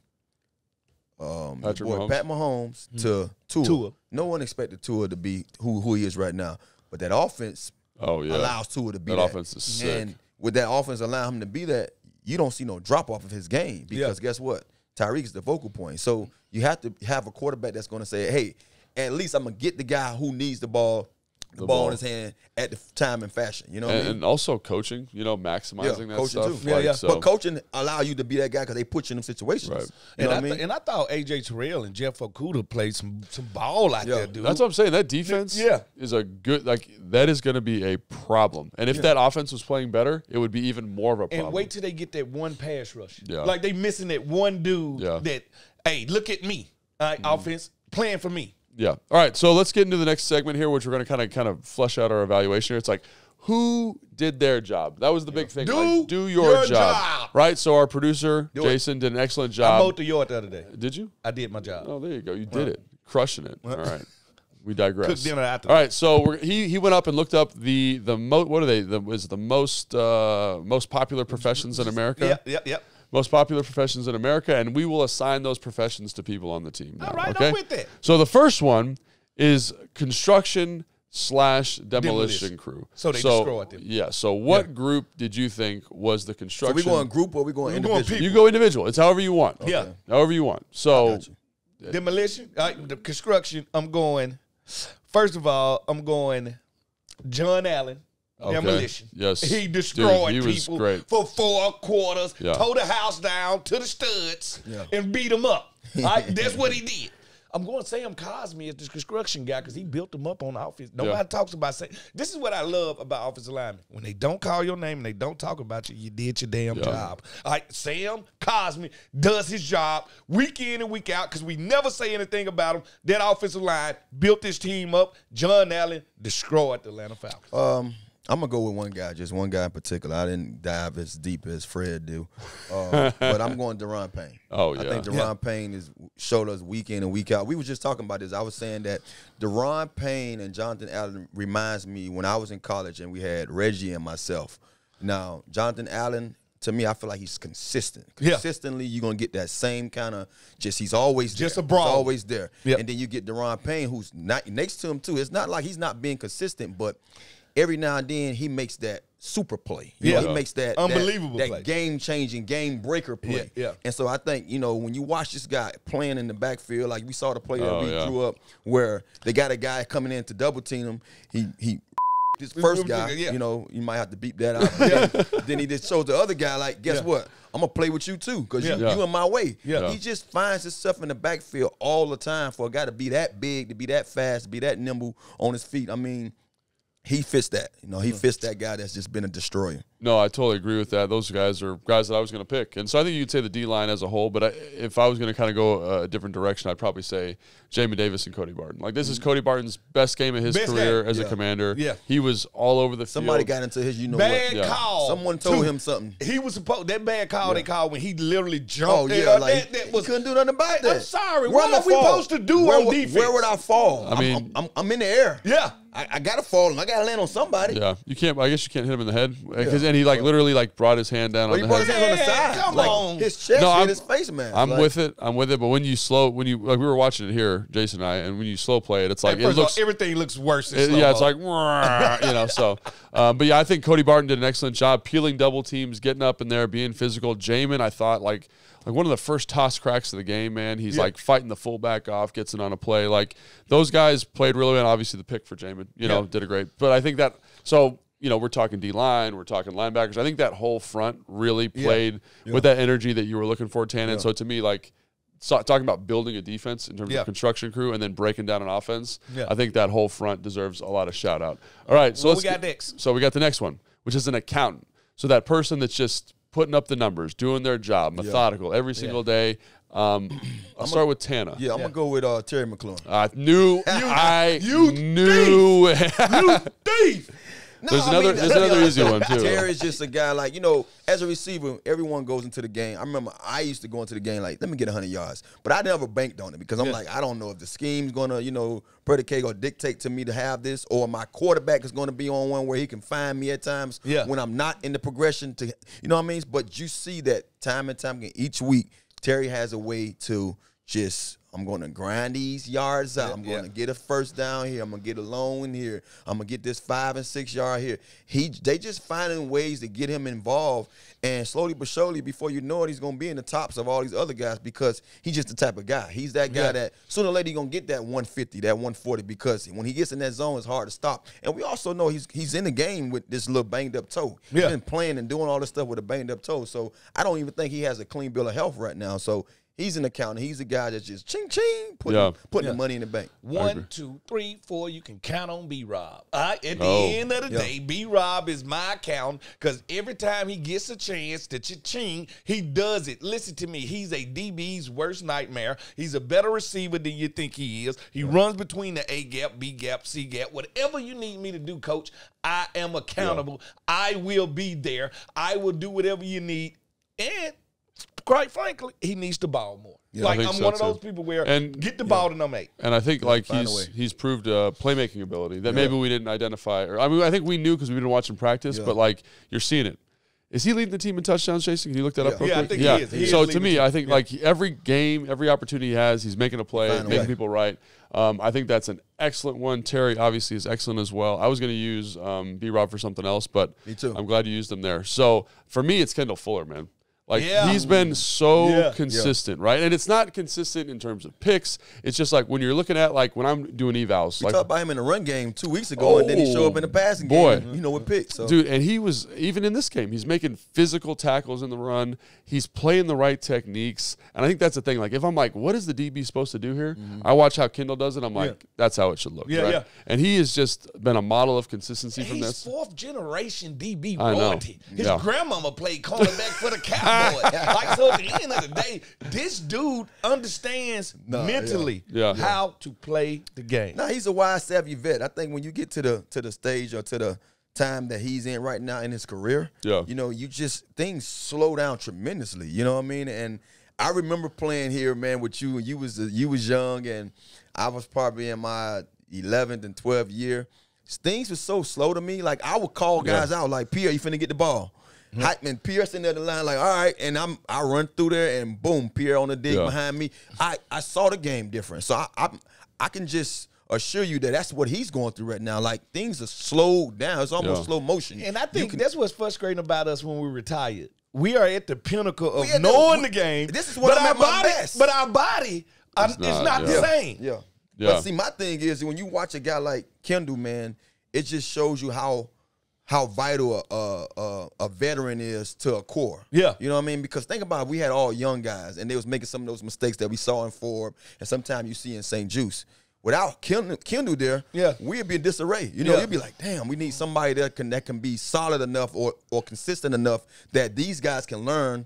Pat Mahomes to Tua. No one expected Tua to be who he is right now. But that offense allows Tua to be that. That offense is sick. And with that offense allowing him to be that, you don't see no drop-off of his game because guess what? Tyreek is the focal point. So you have to have a quarterback that's going to say, hey, at least I'm going to get the guy who needs the ball in his hand at the time and fashion. You know what I mean? And also coaching, maximizing that stuff. Too. So. But coaching allow you to be that guy because they put you in them situations. Right. You know what I mean? And I thought A.J. Terrell and Jeff Okudah played some ball out there, dude. That's what I'm saying. That defense is a good, that is going to be a problem. And if that offense was playing better, it would be even more of a problem. And wait till they get that one pass rush. Yeah. Like they missing that one dude that, hey, look at me. Offense playing for me. Yeah. All right. So let's get into the next segment here, which we're going to kind of flesh out our evaluation here. It's like, who did their job? That was the big thing. Do your job. Right? So our producer, Jason, did an excellent job. I mowed the yard the other day. Did you? I did my job. Oh, there you go. You did it. Crushing it. All right. We digress. Cook dinner after. All right. So he went up and looked up the what are they? Is the most popular professions in America? Yep. Most popular professions in America, and we will assign those professions to people on the team now. All right, okay? I'm with it. So the first one is construction/demolition crew. So they destroyed them. Yeah. So what group did you think was the construction? So we going group or we going individual? You go individual. It's however you want. Okay. Yeah. However you want. So demolition, the construction, I'm going, first of all, John Allen. Okay. Demolition. Yes. He destroyed Dude, he was people great. for 4 quarters, Yeah. tore the house down to the studs, and beat them up. That's what he did. I'm going Sam Cosmi as the construction guy because he built them up on the offense. Nobody talks about Sam. This is what I love about offensive linemen. When they don't call your name and they don't talk about you, you did your damn job. All right, Sam Cosmi does his job week in and week out because we never say anything about him. That offensive line built this team up. John Allen destroyed the Atlanta Falcons. I'm going to go with one guy, just one guy in particular. I didn't dive as deep as Fred do. But I'm going Daron Payne. Oh, yeah. I think Daron Payne has showed us week in and week out. We were just talking about this. I was saying that Daron Payne and Jonathan Allen reminds me when I was in college and we had Reggie and myself. Now, Jonathan Allen, to me, I feel like he's consistent. Consistently, you're going to get that same kind of he's always there. Just a brawl. He's always there. Yep. And then you get Daron Payne, who's not next to him, too. It's not like he's not being consistent, but every now and then he makes that super play. You know, he makes that unbelievable that play. Game-changing, game-breaker play. Yeah. And so I think, when you watch this guy playing in the backfield, like we saw the play that we drew up where they got a guy coming in to double team him. He this first guy, you might have to beep that out. Then he just shows the other guy, like, guess what? I'm going to play with you too because you in my way. Yeah. He just finds himself in the backfield all the time for a guy to be that big, to be that fast, to be that nimble on his feet. I mean, he fits that. He fits that guy that's just been a destroyer. No, I totally agree with that. Those guys are guys that I was going to pick. And so I think you could say the D-line as a whole, but if I was going to kind of go a different direction, I'd probably say Jamin Davis and Cody Barton. Like, this is Cody Barton's best game of his career as a commander. Yeah. He was all over the field. Somebody got into his bad call. Someone told him something. He was supposed, that bad call they called when he literally jumped. Oh, yeah. Like, that was, he couldn't do nothing about that. I'm sorry. What are we supposed to do on defense? Where would I fall? I mean, I'm in the air. Yeah. I got to fall, and I got to land on somebody. Yeah. You can't, I guess you can't hit him in the head. And he, literally, brought his hand down on the head. He brought his hand on the side. Come on. His chest hit his face, man. I'm with it. But when you we were watching it here, Jason and I, and when you slow play it, it's like, everything looks worse. It's like, so. But yeah, I think Cody Barton did an excellent job peeling double teams, getting up in there, being physical. Jamin, I thought, like one of the first toss cracks of the game, man. He's fighting the fullback off, gets it on a play. Like, those guys played really well. Obviously, the pick for Jamin, did a great. But I think that, so, we're talking D-line, we're talking linebackers. I think that whole front really played with that energy that you were looking for, Tannen. So to me, talking about building a defense in terms of construction crew and then breaking down an offense, I think that whole front deserves a lot of shout out. All right, so we got next. So we got the next one, which is an accountant. So that person that's just putting up the numbers, doing their job, methodical every single day. I'll start with Tana. Yeah, I'm gonna go with Terry McLaurin. I knew. You thief. There's another easy one too. Terry's just a guy like, you know, as a receiver, everyone goes into the game. I remember I used to go into the game like, let me get 100 yards, but I never banked on it because I'm like, I don't know if the scheme's gonna, you know, predicate or dictate to me to have this, or my quarterback is gonna be on one where he can find me at times when I'm not in the progression to, you know what I mean? But you see that time and time again, each week, Terry has a way to just, I'm going to grind these yards out. I'm going to get a first down here. I'm going to get a loan here. I'm going to get this 5 and 6 yard here. They just finding ways to get him involved. And slowly but surely, before you know it, he's going to be in the tops of all these other guys because he's just the type of guy. He's that guy that sooner or later he's going to get that 150, that 140 because when he gets in that zone, it's hard to stop. And we also know he's in the game with this little banged up toe. He's been playing and doing all this stuff with a banged up toe. So I don't even think he has a clean bill of health right now. So he's an accountant. He's a guy that's just ching ching putting the money in the bank. 1, 2, 3, 4. You can count on B-Rob. At the end of the day, B-Rob is my accountant because every time he gets a chance to cha-ching, he does it. Listen to me. He's a DB's worst nightmare. He's a better receiver than you think he is. He runs between the A gap, B gap, C gap. Whatever you need me to do, Coach, I am accountable. I will be there. I will do whatever you need. And quite frankly, he needs to ball more. Yeah, like I'm one of those people where get the ball to number 8. And I think like he's proved playmaking ability that maybe we didn't identify. Or I mean, I think we knew because we didn't watch him practice. But like you're seeing it. Is he leading the team in touchdowns, Jason? Can you look that up real quick? I think he is. He so is to me, I think like every game, every opportunity he has, he's making a play, making people right. I think that's an excellent one. Terry obviously is excellent as well. I was going to use B-Rob for something else, but me too. I'm glad you used him there. So for me, it's Kendall Fuller, man. Like, he's been so consistent, right? And it's not consistent in terms of picks. It's just like when you're looking at, like, when I'm doing evals. We talked about him in the run game 2 weeks ago, and then he showed up in the passing game, you know, with picks. So. Dude, and he was, even in this game, he's making physical tackles in the run. He's playing the right techniques. And I think that's the thing. Like, if I'm like, what is the DB supposed to do here? I watch how Kendall does it. I'm like, that's how it should look, right? And he has just been a model of consistency from this. He's 4th generation DB royalty. His grandmama played cornerback for the Cowboys. Like, so at the end of the day, this dude understands mentally how to play the game. No, he's a wise, savvy vet. I think when you get to the stage or to the time that he's in right now in his career, you know, things slow down tremendously. You know what I mean? And I remember playing here, man, with you. You was young, and I was probably in my 11th and 12th year. Things were so slow to me. Like, I would call guys out, like, Pierre, you finna get the ball. And Pierre's in there the line like, all right, and I run through there and boom, Pierre on the dig behind me. I saw the game different, so I can just assure you that that's what he's going through right now. Like, things are slowed down. It's almost slow motion. And I think that's what's frustrating about us when we retired. We are at the pinnacle of knowing the game. This is what I'm at my best. But our body is not the same. But see, my thing is when you watch a guy like Kendall, man, it just shows you how vital a veteran is to a core. You know what I mean? Because think about it, we had all young guys, and they was making some of those mistakes that we saw in Ford, and sometimes you see in St. Juice. Without Kendall there, we'd be in disarray. You know, you'd be like, damn, we need somebody that can be solid enough or consistent enough that these guys can learn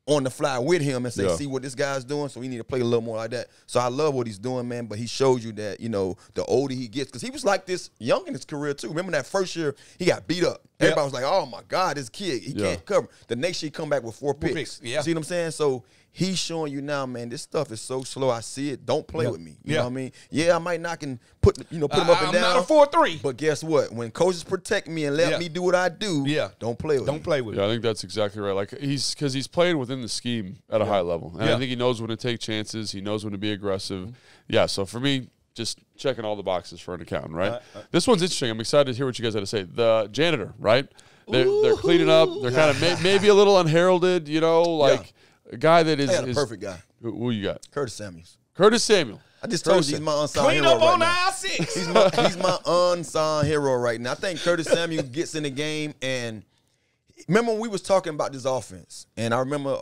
on the fly with him and say, see what this guy's doing, so we need to play a little more like that. So I love what he's doing, man, but he shows you that, you know, the older he gets, because he was like this young in his career too. Remember that first year, he got beat up. Everybody was like, oh, my God, this kid, he can't cover. The next year, he come back with 4 picks. See what I'm saying? So he's showing you now, man, this stuff is so slow. I see it. Don't play with me. You know what I mean? Yeah, I might knock and put him up and down. I'm not a 4-3. But guess what? When coaches protect me and let me do what I do, don't play with me. Don't play with me. Yeah, I think that's exactly right. Like, because he's playing within the scheme at a high level. And I think he knows when to take chances. He knows when to be aggressive. Yeah, so for me, just checking all the boxes for an accountant, right? This one's interesting. I'm excited to hear what you guys had to say. The janitor, right? They're cleaning up. They're kind of maybe a little unheralded, you know, like a guy that is a perfect guy. Who you got? Curtis Samuels. Curtis Samuel. I just told you he's my unsung hero right now. Clean up on I-6. He's my unsung hero right now. I think Curtis Samuel gets in the game, and remember when we was talking about this offense, and I remember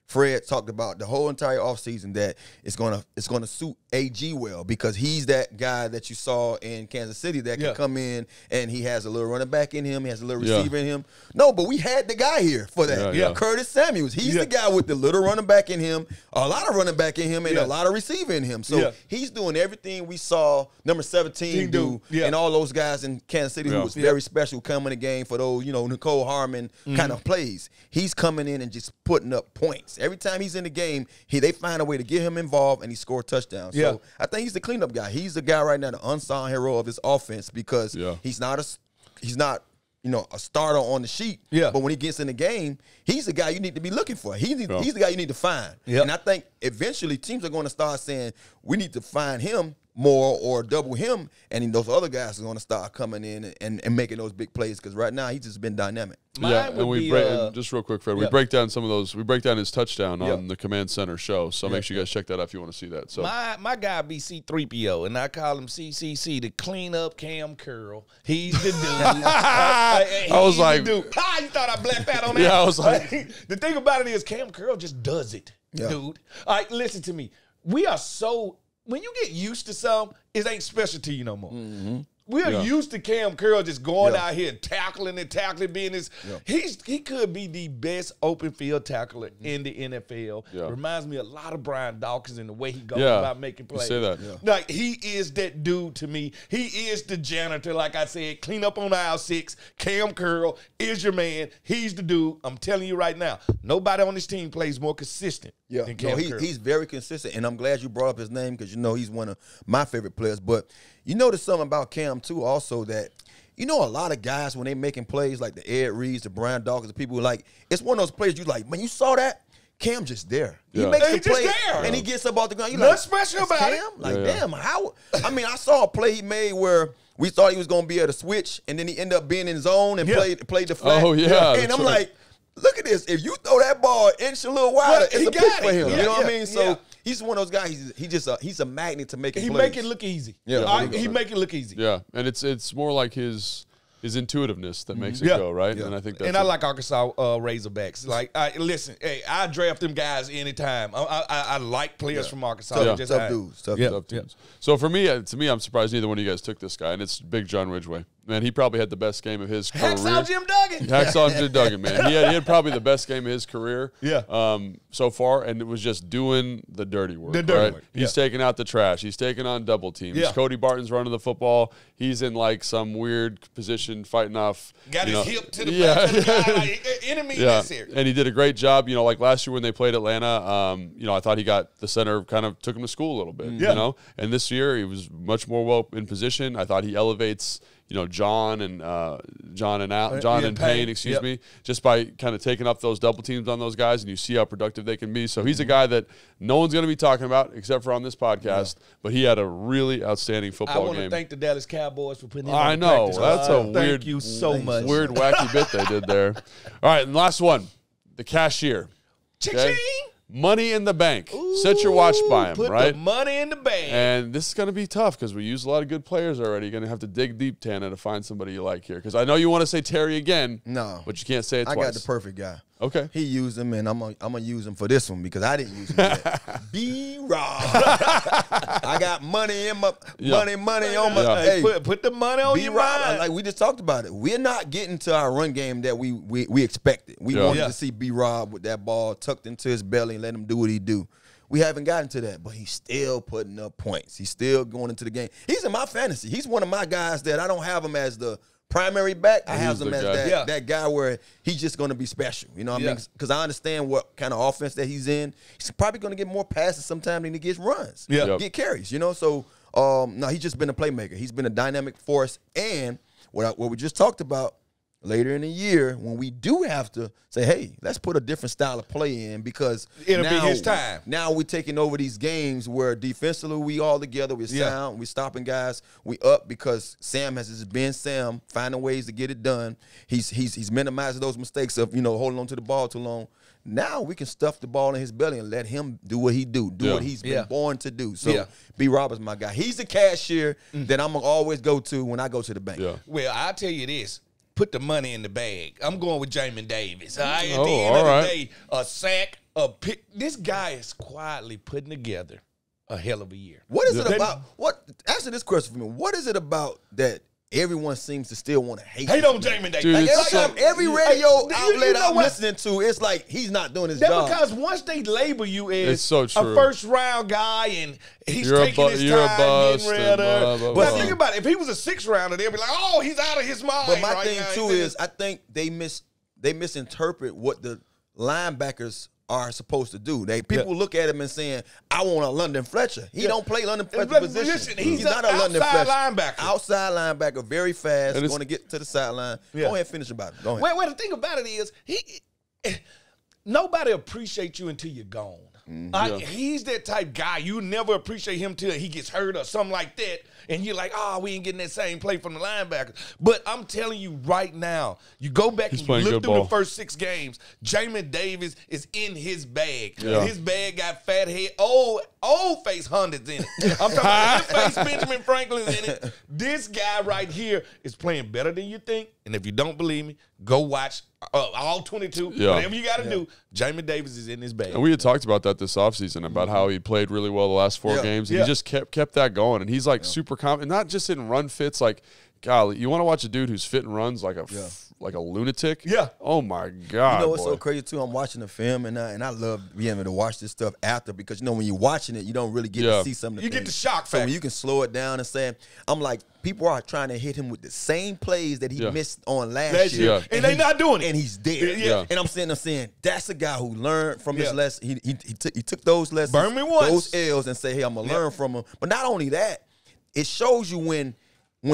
Fred talked about the whole entire offseason that it's gonna suit AG well because he's that guy that you saw in Kansas City that can come in and he has a little running back in him, he has a little receiver in him. No, but we had the guy here for that. Curtis Samuels. He's the guy with the little running back in him, a lot of running back in him, and a lot of receiver in him. So he's doing everything we saw number 17 do, and all those guys in Kansas City who was very special coming in the game for those, Nicole Harmon kind of plays. He's coming in and just putting up points. Every time he's in the game, they find a way to get him involved, and he scored touchdowns. So I think he's the cleanup guy. He's the guy right now, the unsung hero of this offense because he's not a starter on the sheet. But when he gets in the game, he's the guy you need to be looking for. He's the guy you need to find. And I think eventually teams are going to start saying we need to find him more or double him, and then those other guys are going to start coming in and making those big plays because right now he's just been dynamic. And just real quick, Fred, we break down some of those. We break down his touchdown on the Command Center show, so make sure you guys check that out if you want to see that. So my guy be C3PO, and I call him CCC, the clean up Cam Curl. He's the dude. I was like, you thought I blacked out on that? Yeah, I was like, the thing about it is Cam Curl just does it, dude. All right, listen to me. We are so. When you get used to something, it ain't special to you no more. We are used to Cam Curl just going out here tackling, being this. He could be the best open field tackler in the NFL. Reminds me a lot of Brian Dawkins in the way he goes about making plays. You say that. Like, he is that dude to me. He is the janitor, like I said. Clean up on aisle 6. Cam Curl is your man. He's the dude. I'm telling you right now, nobody on this team plays more consistent than Cam Curl. He's very consistent, and I'm glad you brought up his name because he's one of my favorite players. But you notice something about Cam, too, also that, a lot of guys, when they making plays like the Ed Reeds, the Brian Dawkins, the people who it's one of those plays you like, man, you saw that? Cam just there. He makes the play, and he gets up off the ground. You nothing special about Cam? it. Damn, how? I mean, I saw a play he made where we thought he was going to be able to switch, and then he ended up being in zone and played the flat. Oh, yeah. And I'm like, look at this. If you throw that ball an inch a little wider, it's a pick for him. You know what I mean? So he's one of those guys. He's a magnet to making plays. He make it look easy. He make it look easy. Yeah, and it's more like his intuitiveness that makes it go, right? And I think that's I like Arkansas Razorbacks. Like, listen, hey, I draft them guys anytime. I like players from Arkansas. Tough dudes. So for me, I'm surprised neither one of you guys took this guy, and it's Big John Ridgeway. Man, he probably had the best game of his career. Hacksaw Jim Duggan. Hacksaw Jim Duggan, man. He had probably the best game of his career so far, and it was just doing the dirty work. He's taking out the trash. He's taking on double teams. Cody Barton's running the football. He's in, like, some weird position fighting off. Got his hip to the back of the guy. Like, enemy in this area. And he did a great job. Like last year when they played Atlanta, I thought he got the center, kind of took him to school a little bit, And this year he was much more well in position. I thought he elevates – John and Payne, excuse me, just by kind of taking up those double teams on those guys, and you see how productive they can be. So he's a guy that no one's going to be talking about except for on this podcast, but he had a really outstanding football game. I want to thank the Dallas Cowboys for putting him I on know. Practice. That's a Thank you so much. Weird, wacky bit they did there. All right, and last one, the cashier. Ching-ching. Money in the bank. Set your watch by him, put right? The money in the bank. And this is going to be tough because we use a lot of good players already. You're going to have to dig deep, Tana, to find somebody you like here. Because I know you want to say Terry again. No. But you can't say it twice. I got the perfect guy. Okay. He used him, and I'm gonna use him for this one because I didn't use him yet. B-Rob. I got money in my money on my. Yeah. Hey, put the money on your mind. Like we just talked about it. We're not getting to our run game that we expected. We wanted to see B-Rob with that ball tucked into his belly and let him do what he do. We haven't gotten to that, but he's still putting up points. He's still going into the game. He's in my fantasy. He's one of my guys that I don't have him as the primary back. I have him as that guy where he's just going to be special. You know what I mean? Because I understand what kind of offense that he's in. He's probably going to get more passes sometime than he gets runs. Get carries, So, no, he's just been a playmaker. He's been a dynamic force. And what we just talked about, later in the year, when we do have to say, hey, let's put a different style of play in because it'll be his time. Now we're taking over these games where defensively we all together, we're sound, we're stopping guys, we up because Sam has just been Sam, finding ways to get it done. He's minimizing those mistakes of, holding on to the ball too long. Now we can stuff the ball in his belly and let him do what he do what he's been born to do. So B-Rob is my guy. He's the cashier that I'm going to always go to when I go to the bank. Well, I'll tell you this. Put the money in the bag. I'm going with Jamin Davis. At the end of the day, a sack, This guy is quietly putting together a hell of a year. What is it about? Answer this question for me. What is it about that everyone seems to still want to hate on Jamin Davis? Dude, every radio outlet I'm listening to, it's like he's not doing his job. Because once they label you as a first-round guy and he's taking his time getting rid of. But think about it. If he was a sixth-rounder, they'd be like, oh, he's out of his mind. But my thing, too, is I think they misinterpret what the linebackers are supposed to do. People look at him and saying, I want a London Fletcher. He don't play London Fletcher position. Listen, he's not a London Fletcher. Linebacker. Outside linebacker, very fast, going to get to the sideline. Go ahead and finish about it. Go ahead. Well, the thing about it is, nobody appreciates you until you're gone. He's that type guy. You never appreciate him till he gets hurt or something like that. And you're like, we ain't getting that same play from the linebacker. But I'm telling you right now, you go back and you look through the first 6 games, Jamin Davis is in his bag. Yeah. His bag got fat head, old face Hondas in it. I'm talking about face Benjamin Franklin's in it. This guy right here is playing better than you think. And if you don't believe me, go watch all 22. Yeah. Whatever you got to do, Jamin Davis is in his bag. And we had talked about that this offseason, about how he played really well the last 4 games. And he just kept that going. And he's like super confident, not just in run fits. Like, golly, you want to watch a dude who's fitting runs like a lunatic? Yeah. Oh, my God. You know what's so crazy, too? I'm watching the film, and I love being able to watch this stuff after because, when you're watching it, you don't really get to see some of the things. You get the shock factor. So when you can slow it down and say, I'm like, people are trying to hit him with the same plays that he missed on last year. Yeah. And they're not doing it. And he's there. Yeah. And I'm sitting there saying, that's a guy who learned from his lessons. He took those lessons, burn me once, those L's, and say, hey, I'm going to learn from him. But not only that, it shows you when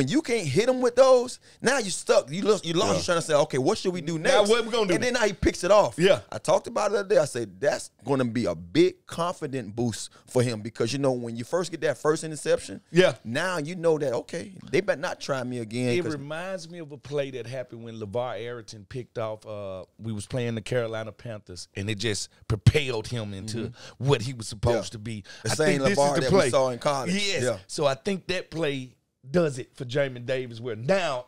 you can't hit him with those, now you're stuck. You lost. You're trying to say, okay, what should we do next? Now what we gonna do? And then now he picks it off. Yeah. I talked about it the other day. I said that's going to be a big confident boost for him because when you first get that first interception, now you know that okay, they better not try me again. It reminds me of a play that happened when LeVar Arrington picked off. We was playing the Carolina Panthers, and it just propelled him into what he was supposed to be. The same LeVar that we saw in college. Yes. Yeah. So I think that play does it for Jamin Davis where now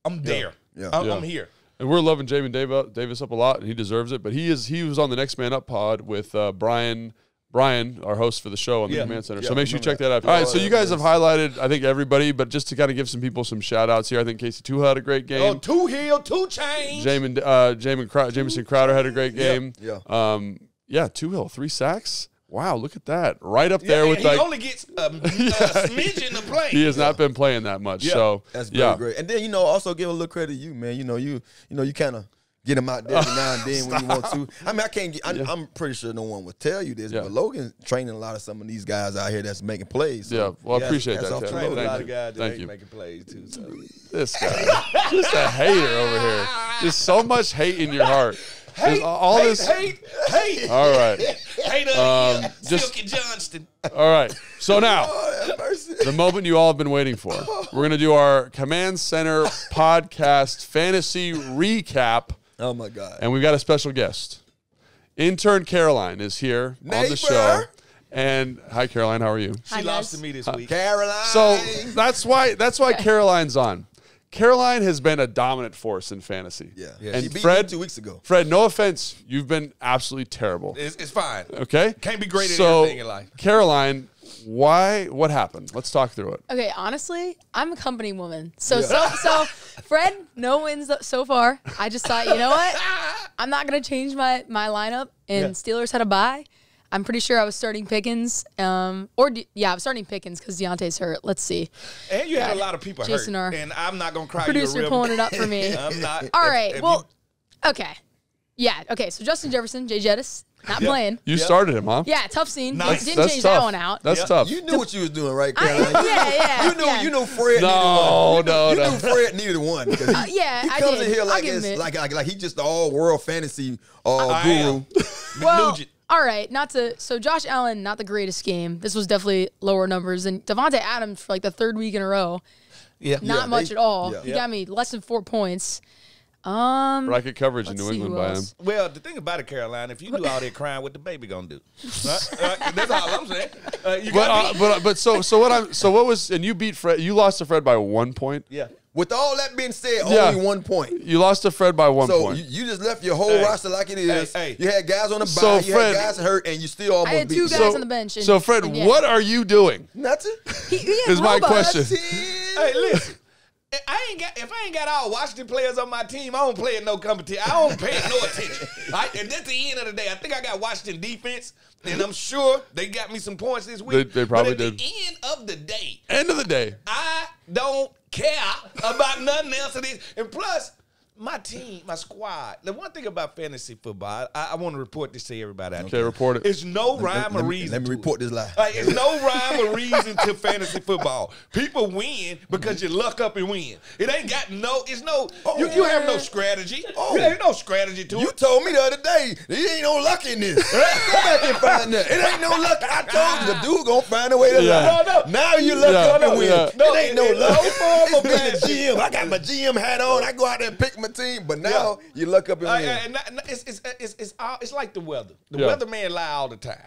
I'm there. Yeah. I'm here. And we're loving Jamin Davis up a lot, and he deserves it. But he was on the Next Man Up pod with Brian, our host for the show on the Command Center. So make sure you check that out. All right, so you guys have highlighted, I think, everybody, but just to kind of give some people some shout-outs here, I think Casey Tuhill had a great game. 2 Hill, 2 Chainz. Jamison Crowder had a great game. Yeah. 2 Hill, 3 sacks. Wow, look at that. Right up there with he only gets a smidgen of play. He has not been playing that much. So that's very great. And then, also give a little credit to you, man. You kind of get him out there every now and then when you want to. I mean, I'm pretty sure no one would tell you this, but Logan's training a lot of some of these guys out here that's making plays. So I appreciate that. I've trained a lot of guys that ain't making plays too. So. This guy, just a hater over here. Just so much hate in your heart. Hate. All right. Hate Silky Johnston. All right. So now, the moment you all have been waiting for. We're going to do our Command Center podcast fantasy recap. Oh, my God. And we've got a special guest. Intern Caroline is here on the show. And hi, Caroline. How are you? She lost to me this week. Caroline. So that's why Caroline's on. Caroline has been a dominant force in fantasy. Yeah. And she beat Fred, me 2 weeks ago. Fred, no offense, you've been absolutely terrible. It's fine. Okay? Can't be great at everything in life. Caroline, what happened? Let's talk through it. Okay, honestly, I'm a company woman. So Fred, no wins so far. I just thought, you know what? I'm not going to change my lineup, and Steelers had a bye. I'm pretty sure I was starting Pickens. I was starting Pickens because Deontay's hurt. Let's see. And you had a lot of people Jason hurt. And I'm not going to cry producer you a river. pulling it up for me. I'm not. All right. Okay. Yeah. Okay. So Justin Jefferson, Jay Jettis, not playing. You started him, huh? Yeah. Tough scene. Nice. Didn't change that one out. That's tough. You knew what you was doing, right, Caroline? You knew Fred needed one. You knew Fred needed one. He comes in here like he's just the all-world fantasy guru. Well, all right, so Josh Allen, not the greatest game. This was definitely lower numbers. And Devontae Adams for like the 3rd week in a row. Yeah. Not much at all. Yeah. He got me less than 4 points. Bracket coverage in New England by him. Well, the thing about it, Caroline, if you do all that crying, what the baby gonna do? That's all I'm saying. And you beat Fred. You lost to Fred by 1 point. Yeah. With all that being said, only 1 point. You lost to Fred by 1 point. So you just left your whole roster like it is. You had guys on the So bye, you Fred, had guys hurt, and you still almost I had beat 2 them. guys on the bench. So Fred, what are you doing? Nothing. Is my question. Hey, listen. If I ain't got all Washington players on my team, I don't play in no competition. I don't pay no attention. Right? And that's the end of the day. I think I got Washington defense, and I'm sure they got me some points this week. They probably but at did. the end of the day, I don't care about nothing else of this. And plus, my team, my squad. The one thing about fantasy football, I want to report this to everybody out there. Okay, report it. It's no rhyme or reason. Let me report this lie. It's no rhyme or reason to fantasy football. People win because you luck up and win. It ain't got you have no strategy. There's no strategy to it. You told me the other day, there ain't no luck in this. Go back and find that. It ain't no luck. I told you, the dude gonna find a way to luck. No. Now you luck up and win. It ain't no luck. No form of It's been the GM. I got my GM hat on. I go out there and pick my team, but now you luck up and win. It's like the weather. The weatherman lie all the time.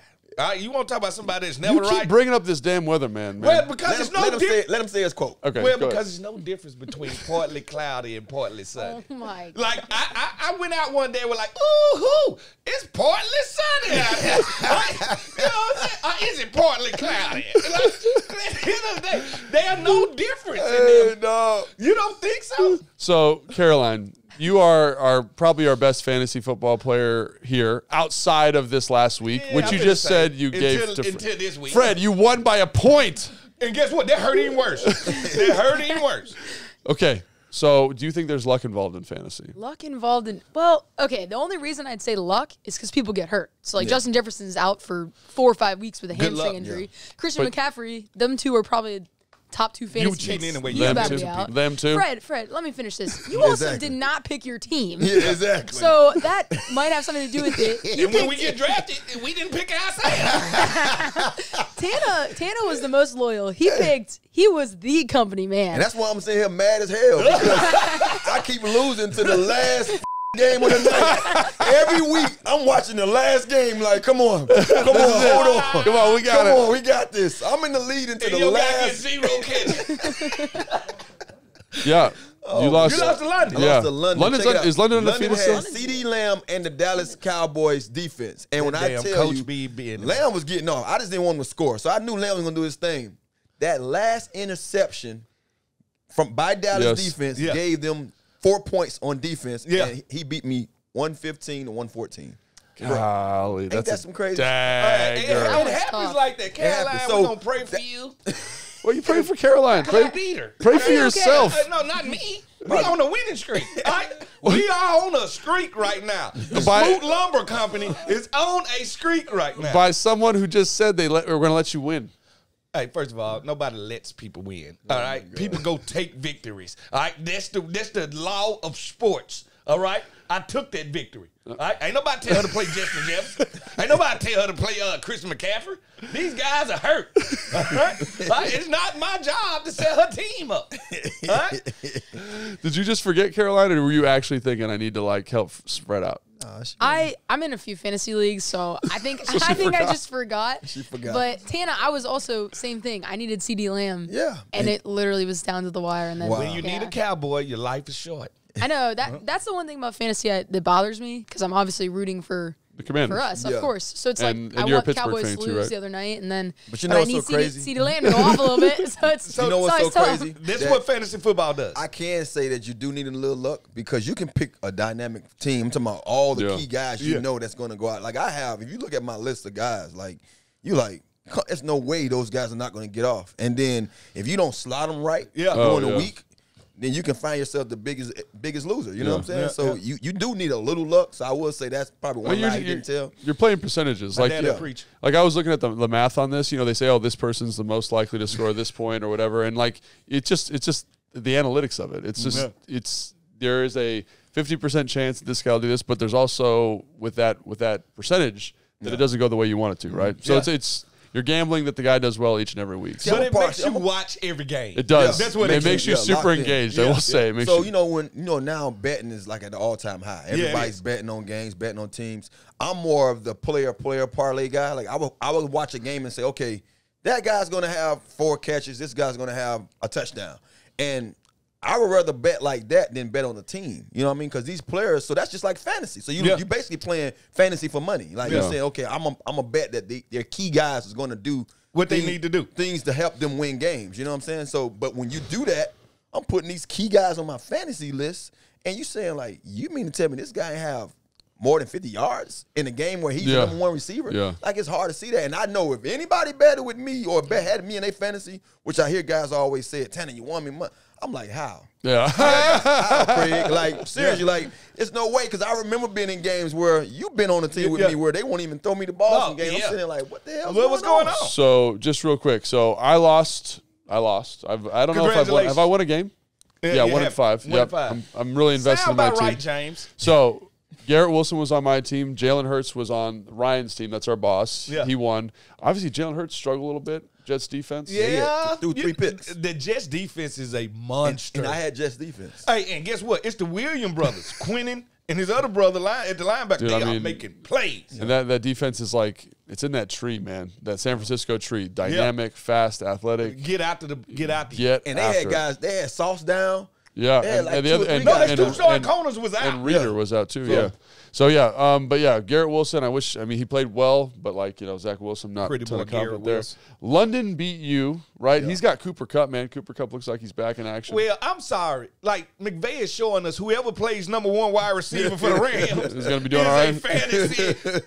You want to talk about somebody that's never You right? keep bringing up this damn weatherman, man. Well, because it's no difference. Let him say his quote. Okay. Well, because there's no difference between partly cloudy and partly sunny. Oh my God. Like I went out one day with like, ooh, it's partly sunny out here. Right? You know what I'm saying? Is it partly cloudy? Like, at the end of the day, there's no difference in them. No. You don't think so? So, Caroline, you are probably our best fantasy football player here outside of this last week, which you just said you gave to until this week. Fred, you won by a point. And guess what? That hurt even worse. That hurt even worse. Okay, so do you think there's luck involved in fantasy? Luck involved in, well, okay, the only reason I'd say luck is because people get hurt. So, like, Justin Jefferson's out for 4 or 5 weeks with a hamstring injury. Christian McCaffrey, them two are probably top 2 fantasy cheating picks. anyway. You Them about too. to be out. Them too. Fred, let me finish this. You also Exactly. did not pick your team. Yeah, exactly. So that might have something to do with it. You And when we picked- get drafted, we didn't pick ourselves. Tana was the most loyal. He was the company man. And that's why I'm sitting here mad as hell, because I keep losing to the last game of the night. Every week, I'm watching the last game like, come on, hold on. Come on, we got it. Come on, we got this. I'm in the lead into the Your guy last. gets 0 catches. Yeah. You lost. You lost to London. Yeah. Lost to London. London's Check it out. is London London undefeated had still? CeeDee Lamb and the Dallas Cowboys defense. And when I Damn tell Coach you, B being Lamb was getting off. I just didn't want him to score. So I knew Lamb was going to do his thing. That last interception by Dallas defense gave them 4 points on defense. Yeah. And he beat me 115 to 114. Golly, that's that some crazy? It dagger. happens tough. like that. Caroline, happens. we're So, going to pray for you. Well, you pray for Caroline. I beat her. Pray for yourself. No, not me. We on a winning streak. Right? We are on a streak right now. The By- Smoot Lumber Company is on a streak right now. By someone who just said we're going to let you win. Hey, first of all, nobody lets people win. All right, people go take victories. All right, that's the law of sports. All right, I took that victory. All right, ain't nobody tell her to play Justin Jefferson. Ain't nobody tell her to play Christian McCaffrey. These guys are hurt. All right? It's not my job to set her team up. All right? Did you just forget Caroline, or were you actually thinking I need to help spread out? I'm in a few fantasy leagues, so I think I just forgot. She forgot. But Tana, I was also same thing. I needed CeeDee Lamb. Yeah. And it literally was down to the wire. And then Wow. When you need a cowboy, your life is short. I know that's the one thing about fantasy that bothers me because I'm obviously rooting for The Commanders. for us, Yeah. of course. So it's And like I you're a want Pittsburgh Cowboys fan to too, lose right? the other night, and then But you know I what's need so crazy? CeeDee Lamb to go off a little bit. So it's You know what's so it's tough. crazy? That's That- what fantasy football does. I can say that you do need a little luck because you can pick a dynamic team. I'm talking about all the key guys you know that's going to go out. Like I have, if you look at my list of guys, there's no way those guys are not going to get off. And then if you don't slot them right during the week, then you can find yourself the biggest loser. You know what I'm saying? Yeah, So you do need a little luck. So I would say that's probably one lie you didn't tell. You're playing percentages. My dad would preach. Like I was looking at the math on this. You know, they say, oh, this person's the most likely to score this point or whatever, and it's just the analytics of it. It's just there is a 50% chance that this guy will do this, but there's also with that percentage that it doesn't go the way you want it to, right? So it's you're gambling that the guy does well each and every week. But it makes you watch every game. It does. That's what it makes you super locked in. engaged. I will say. It makes So you, now betting is like at the all-time high. Everybody's betting on games, betting on teams. I'm more of the player parlay guy. Like I would watch a game and say, okay, that guy's gonna have 4 catches. This guy's gonna have a touchdown, and I would rather bet like that than bet on the team. You know what I mean? Because these players, so that's just like fantasy. So you basically playing fantasy for money. Like you're saying, okay, I'm a bet that their key guys is going to do what they need to do, things to help them win games. You know what I'm saying? So, but when you do that, I'm putting these key guys on my fantasy list, and you saying like, you mean to tell me this guy have more than 50 yards in a game where he's the number one receiver? Yeah. Like, it's hard to see that. And I know if anybody betted with me or had me in their fantasy, which I hear guys always say, Tanner, you won me money. I'm like, how? Yeah. How, Craig? Like, seriously, like, it's no way. Because I remember being in games where you've been on the team with me where they won't even throw me the ball in games. I'm sitting there like, what the hell what's going on? So, just real quick. So, I lost. I don't know if I've won. Have I won a game? Yeah, 1 in 5. Yep. I'm really invested in my team. Right, James. So, Garrett Wilson was on my team. Jalen Hurts was on Ryan's team. That's our boss. Yeah. He won. Obviously, Jalen Hurts struggled a little bit. Jets defense. Yeah. Threw 3 picks. The Jets defense is a monster. And I had Jets defense. Hey, and guess what? It's the Williams brothers, Quinnen and his other brother at the linebacker. Dude, they are making plays. And that defense is like, it's in that tree, man. That San Francisco tree. Dynamic, fast, athletic. Get out there. And they had guys, they had Sauce down. Yeah, and Connors was out. And Reader was out too. Yeah. So but yeah, Garrett Wilson. He played well, but like Zach Wilson, not a ton of confidence there. London beat you, right? Yeah. He's got Cooper Kupp, man. Cooper Kupp looks like he's back in action. Well, I'm sorry. Like McVay is showing us whoever plays number 1 wide receiver for the Rams is going to be doing all right. Fantasy,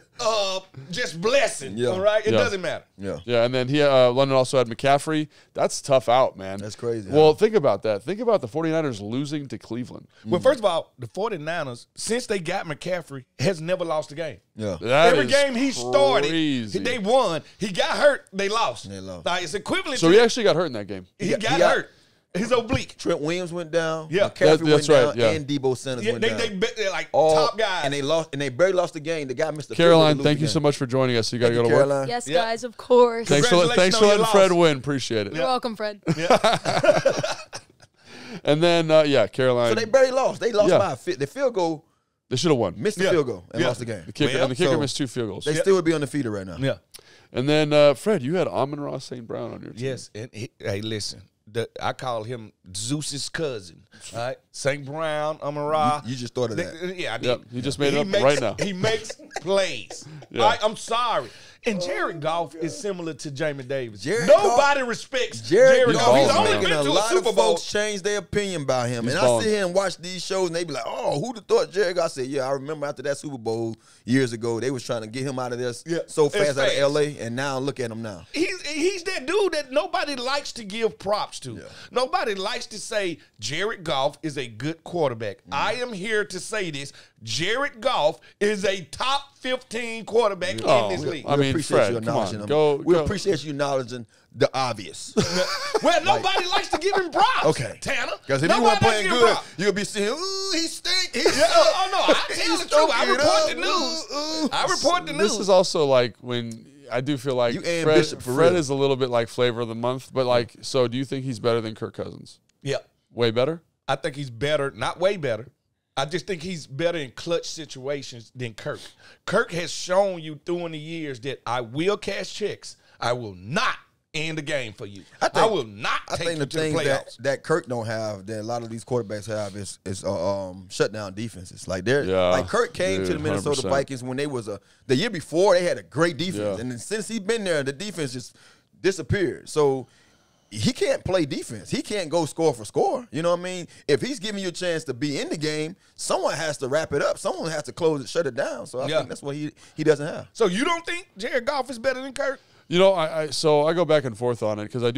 just blessing. Yeah. All right, it doesn't matter. Yeah, and then London also had McCaffrey. That's tough out, man. That's crazy. Well, think about that. Think about the 49ers losing to Cleveland. Well, first of all, the 49ers, since they got McCaffrey, has never lost a game. Yeah. Every game he started, they won. He got hurt, they lost. Like, it's equivalent so he actually got hurt in that game. He got hurt. His oblique. Trent Williams went down. Yeah. McCaffrey went down, and Debo Sanders went down. They're like top guys. And they lost, and they barely lost the game. The guy missed the Caroline, thank you so much for joining us. You got to go to work. Yes, guys, of course. Thanks for letting Fred win. Appreciate it. You're welcome, Fred. And then, Caroline. So they barely lost. They lost by the field goal. They should have won. Missed the field goal and lost the game. The kicker missed 2 field goals. They still would be undefeated right now. Yeah. And then, Fred, you had Amon-Ra St. Brown on your team. Yes. And hey, listen. I call him Zeus's cousin. All right, St. Brown, Amon-Ra. You just thought of that. Yeah, I did. Yep, he just made it up right now. He makes plays. Yeah. All right, I'm sorry. And Jared Goff is similar to Jamin Davis. Nobody respects Jared Goff. He's only been to a Super Bowl. Folks change their opinion about him. He's and balling. I sit here and watch these shows, and they be like, oh, who'd have thought Jared Goff? I said, yeah, I remember after that Super Bowl years ago, they was trying to get him out of there so fast out of L.A., and now look at him now. He's that dude that nobody likes to give props to. Yeah. Nobody likes to say Jared Goff is a good quarterback. I am here to say this. Jared Goff is a top 15 quarterback in this league. I mean, Fred, come on. We appreciate you acknowledging the obvious. Well, nobody likes to give him props. Okay. Tanner. Because if he wasn't playing good, you'll be saying, ooh, he stink. No, I tell the truth. I report the news. I report the news. This is also like when I do feel like Fred is a little bit like flavor of the month, but like, so do you think he's better than Kirk Cousins? Yeah. Way better? I think he's better, not way better. I just think he's better in clutch situations than Kirk. Kirk has shown you through the years that I will cash checks. I will not end the game for you. I will not take you to the playoffs. That Kirk don't have, that a lot of these quarterbacks have, is shutdown defenses. Like like Kirk came to the Minnesota 100%. Vikings when they was the year before they had a great defense, and then since he's been there, the defense just disappeared. So he can't play defense. He can't go score for score. You know what I mean? If he's giving you a chance to be in the game, someone has to wrap it up. Someone has to close it, shut it down. So I think that's what he doesn't have. So you don't think Jared Goff is better than Kirk? You know, so I go back and forth on it because I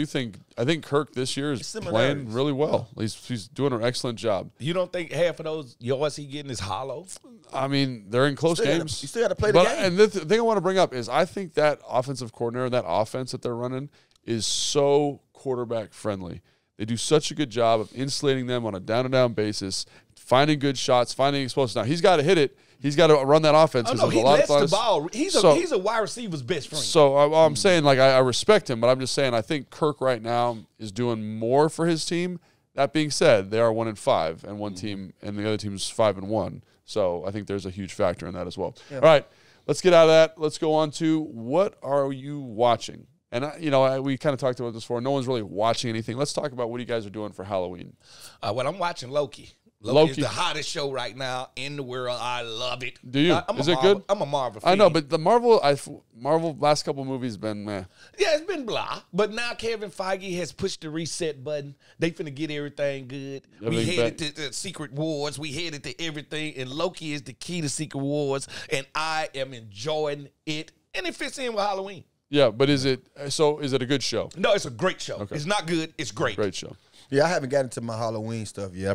think Kirk this year is playing really well. He's doing an excellent job. You don't think half of those yards he getting is hollow? I mean, they're in close games. You still got to play the game. And the thing I want to bring up is I think that offensive coordinator, that offense that they're running is so quarterback friendly. They do such a good job of insulating them on a down-to-down basis, finding good shots, finding explosives. Now, he's got to hit it. He's got to run that offense. Oh, no, he lets the ball. He's a wide receiver's best friend. So I'm saying, like, I respect him, but I'm just saying I think Kirk right now is doing more for his team. That being said, they are 1-5, and one team and the other team's 5-1. So I think there's a huge factor in that as well. Yeah. All right, let's get out of that. Let's go on to what are you watching And we kind of talked about this before. No one's really watching anything. Let's talk about what you guys are doing for Halloween. Well, I'm watching Loki. Loki is the hottest show right now in the world. I love it. Do you? Is it good? I'm a Marvel fan. I know, but the Marvel last couple movies been meh. Yeah, it's been blah. But now Kevin Feige has pushed the reset button. They finna get everything good. We headed to Secret Wars. We headed to everything. And Loki is the key to Secret Wars. And I am enjoying it. And it fits in with Halloween. Yeah, but is it a good show? No, it's a great show. Okay. It's not good. It's great. Great show. Yeah, I haven't gotten to my Halloween stuff yet. I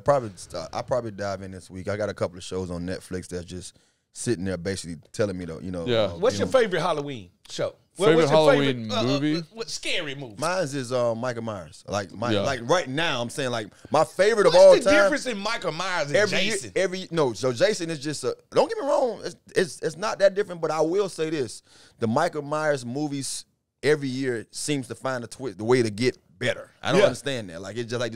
probably dive in this week. I got a couple of shows on Netflix that's just sitting there basically telling me to, Yeah. What's your favorite Halloween show? Favorite Halloween movie? What scary movie? Mine is Michael Myers. Like right now, I'm saying like my favorite of all time. What's the difference in Michael Myers and Jason? So Jason is just don't get me wrong, it's not that different. But I will say this: the Michael Myers movies every year seems to find the way to get better. I don't understand that. Like it's just like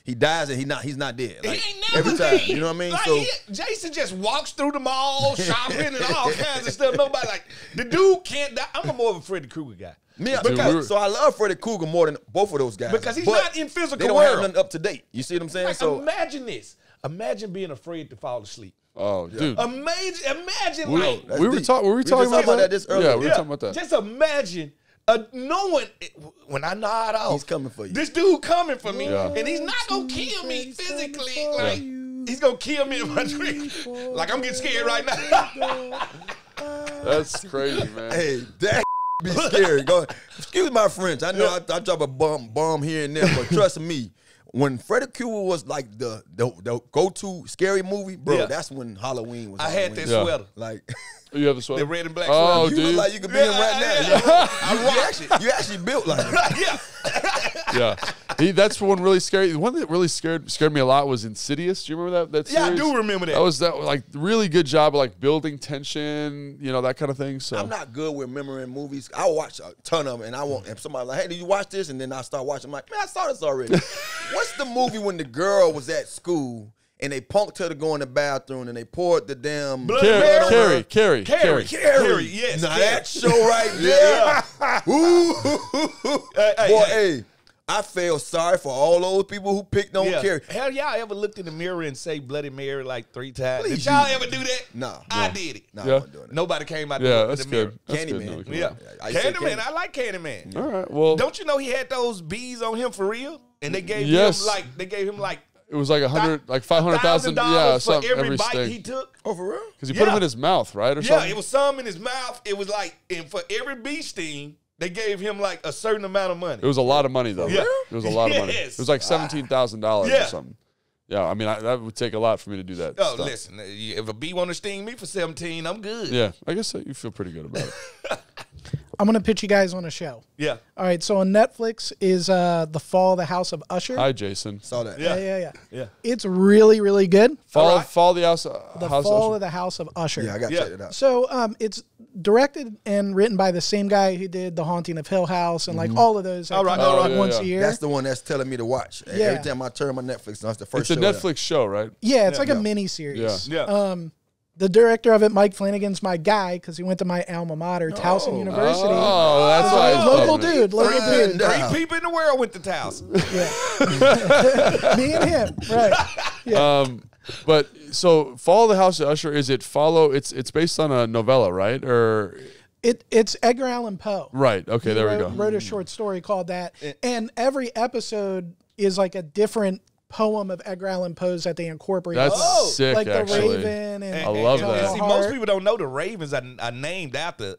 he dies and he's not dead. Like, he ain't never every time. You know what I mean? Like So Jason just walks through the mall shopping and all kinds of stuff. Nobody like the dude can't die. I'm more of a Freddy Krueger guy. So I love Freddy Krueger more than both of those guys because he's not in physical They don't have nothing up to date. You see what I'm saying? Like, so imagine this. Imagine being afraid to fall asleep. Oh, dude! Imagine we were talking about that this earlier. Yeah, we were talking about that. Just imagine. Knowing when I nod off, he's coming for you. This dude coming for me, and he's not gonna kill me physically. Like he's gonna kill me in my dream. Like I'm getting scared right now. That's crazy, man. Hey, that be scary. Excuse my French. I know I drop a bomb here and there, but trust me. When Freddy Krueger was like the go-to scary movie, bro, that's when Halloween was. I had that sweater. Like, you have the sweater? The red and black sweater. You look like you could be in right now. You actually built like it. Yeah. That's one really scary. The one that really scared me a lot was Insidious. Do you remember that series? Yeah, I do remember that. That was like really good job of like building tension, that kind of thing. So I'm not good with remembering movies. I watch a ton of them, and if somebody like, hey, did you watch this? And then I start watching. I'm like, man, I saw this already. What's the movie when the girl was at school and they punked her to go in the bathroom and they poured the damn blood Carrie. Yes. Now that show right there. Boy, hey. I feel sorry for all those people who picked on Carrie. Hell, y'all ever looked in the mirror and say Bloody Mary like 3 times? Did y'all ever do that? No. I did it. No, I wasn't doing it. Nobody came out that's the mirror. Good. That's Candyman. Good. Yeah. Candyman. I like Candyman. All right. Well, don't you know he had those bees on him for real? And they gave him like it was like $500,000 for every bite sting. He took. Oh, for real? Because he put them in his mouth, right? Or something? It was some in his mouth. It was like, and for every bee sting, they gave him like a certain amount of money. It was a lot of money, though. Yeah. It was a lot of money. It was like $17,000 or something. Yeah, I mean, that would take a lot for me to do that. Oh, listen, if a bee want to sting me for 17, I'm good. Yeah, I guess you feel pretty good about it. I'm going to pitch you guys on a show. Yeah. All right, so on Netflix is The Fall of the House of Usher. Hi, Jason. Saw that. Yeah. It's really, really good. Fall of the House of the House of Usher. Yeah, I got to check it out. So it's directed and written by the same guy who did The Haunting of Hill House and like all of those. Once a year. That's the one that's telling me to watch. Every time I turn my Netflix, that's the first show. It's a Netflix show, right? Yeah, it's like a mini series. Yeah. The director of it, Mike Flanagan's my guy because he went to my alma mater, Towson University. Oh, that's why. Local dude. 3 people in the world went to Towson. Yeah. Me and him, right. Yeah. But so Fall of the House of Usher, it's based on a novella, right? Or it's Edgar Allan Poe. Right. Okay, there we go. Wrote a short story called that. And every episode is like a different poem of Edgar Allan Poe's that they incorporate. That's sick, like actually. The Raven and I love that. See, most people don't know the Ravens are named after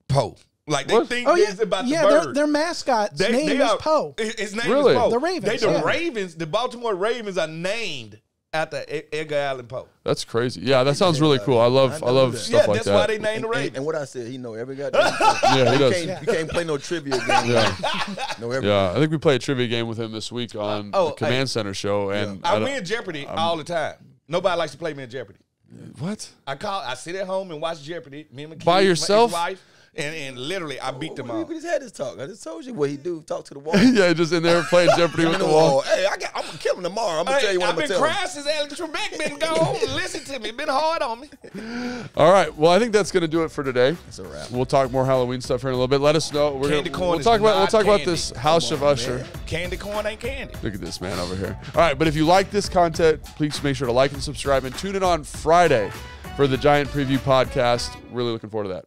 Poe. Like they think it's about the bird. Their mascot's name is Poe. His name is Poe. The Ravens. Ravens. The Baltimore Ravens are named after Edgar Allan Poe. That's crazy. Yeah, that sounds really cool. I love stuff like that. That's why they named the Ravens. And what I said, he know every goddamn thing. Yeah, he does. You can't play no trivia game. Yeah, I think we played a trivia game with him this week on the Command Center show. And I win Jeopardy all the time. Nobody likes to play me in Jeopardy. What? I sit at home and watch Jeopardy. Me and my kids, by yourself? My wife, and literally I beat them all. We just had this talk. I just told you what he do. Talk to the wall. Yeah, just in there playing Jeopardy with the wall. Hey, I'm gonna kill him tomorrow. I'm gonna tell you what I'm gonna tell him. I've been crying since Alex Trebek been gone. Listen to me, it been hard on me. All right, well, I think that's gonna do it for today. It's a wrap. We'll talk more Halloween stuff here in a little bit. Let us know. Candy corn we'll is talk not about candy. this House of Usher. Man. Candy corn ain't candy. Look at this man over here. All right, but if you like this content, please make sure to like and subscribe and tune in on Friday for the Giant Preview podcast. Really looking forward to that.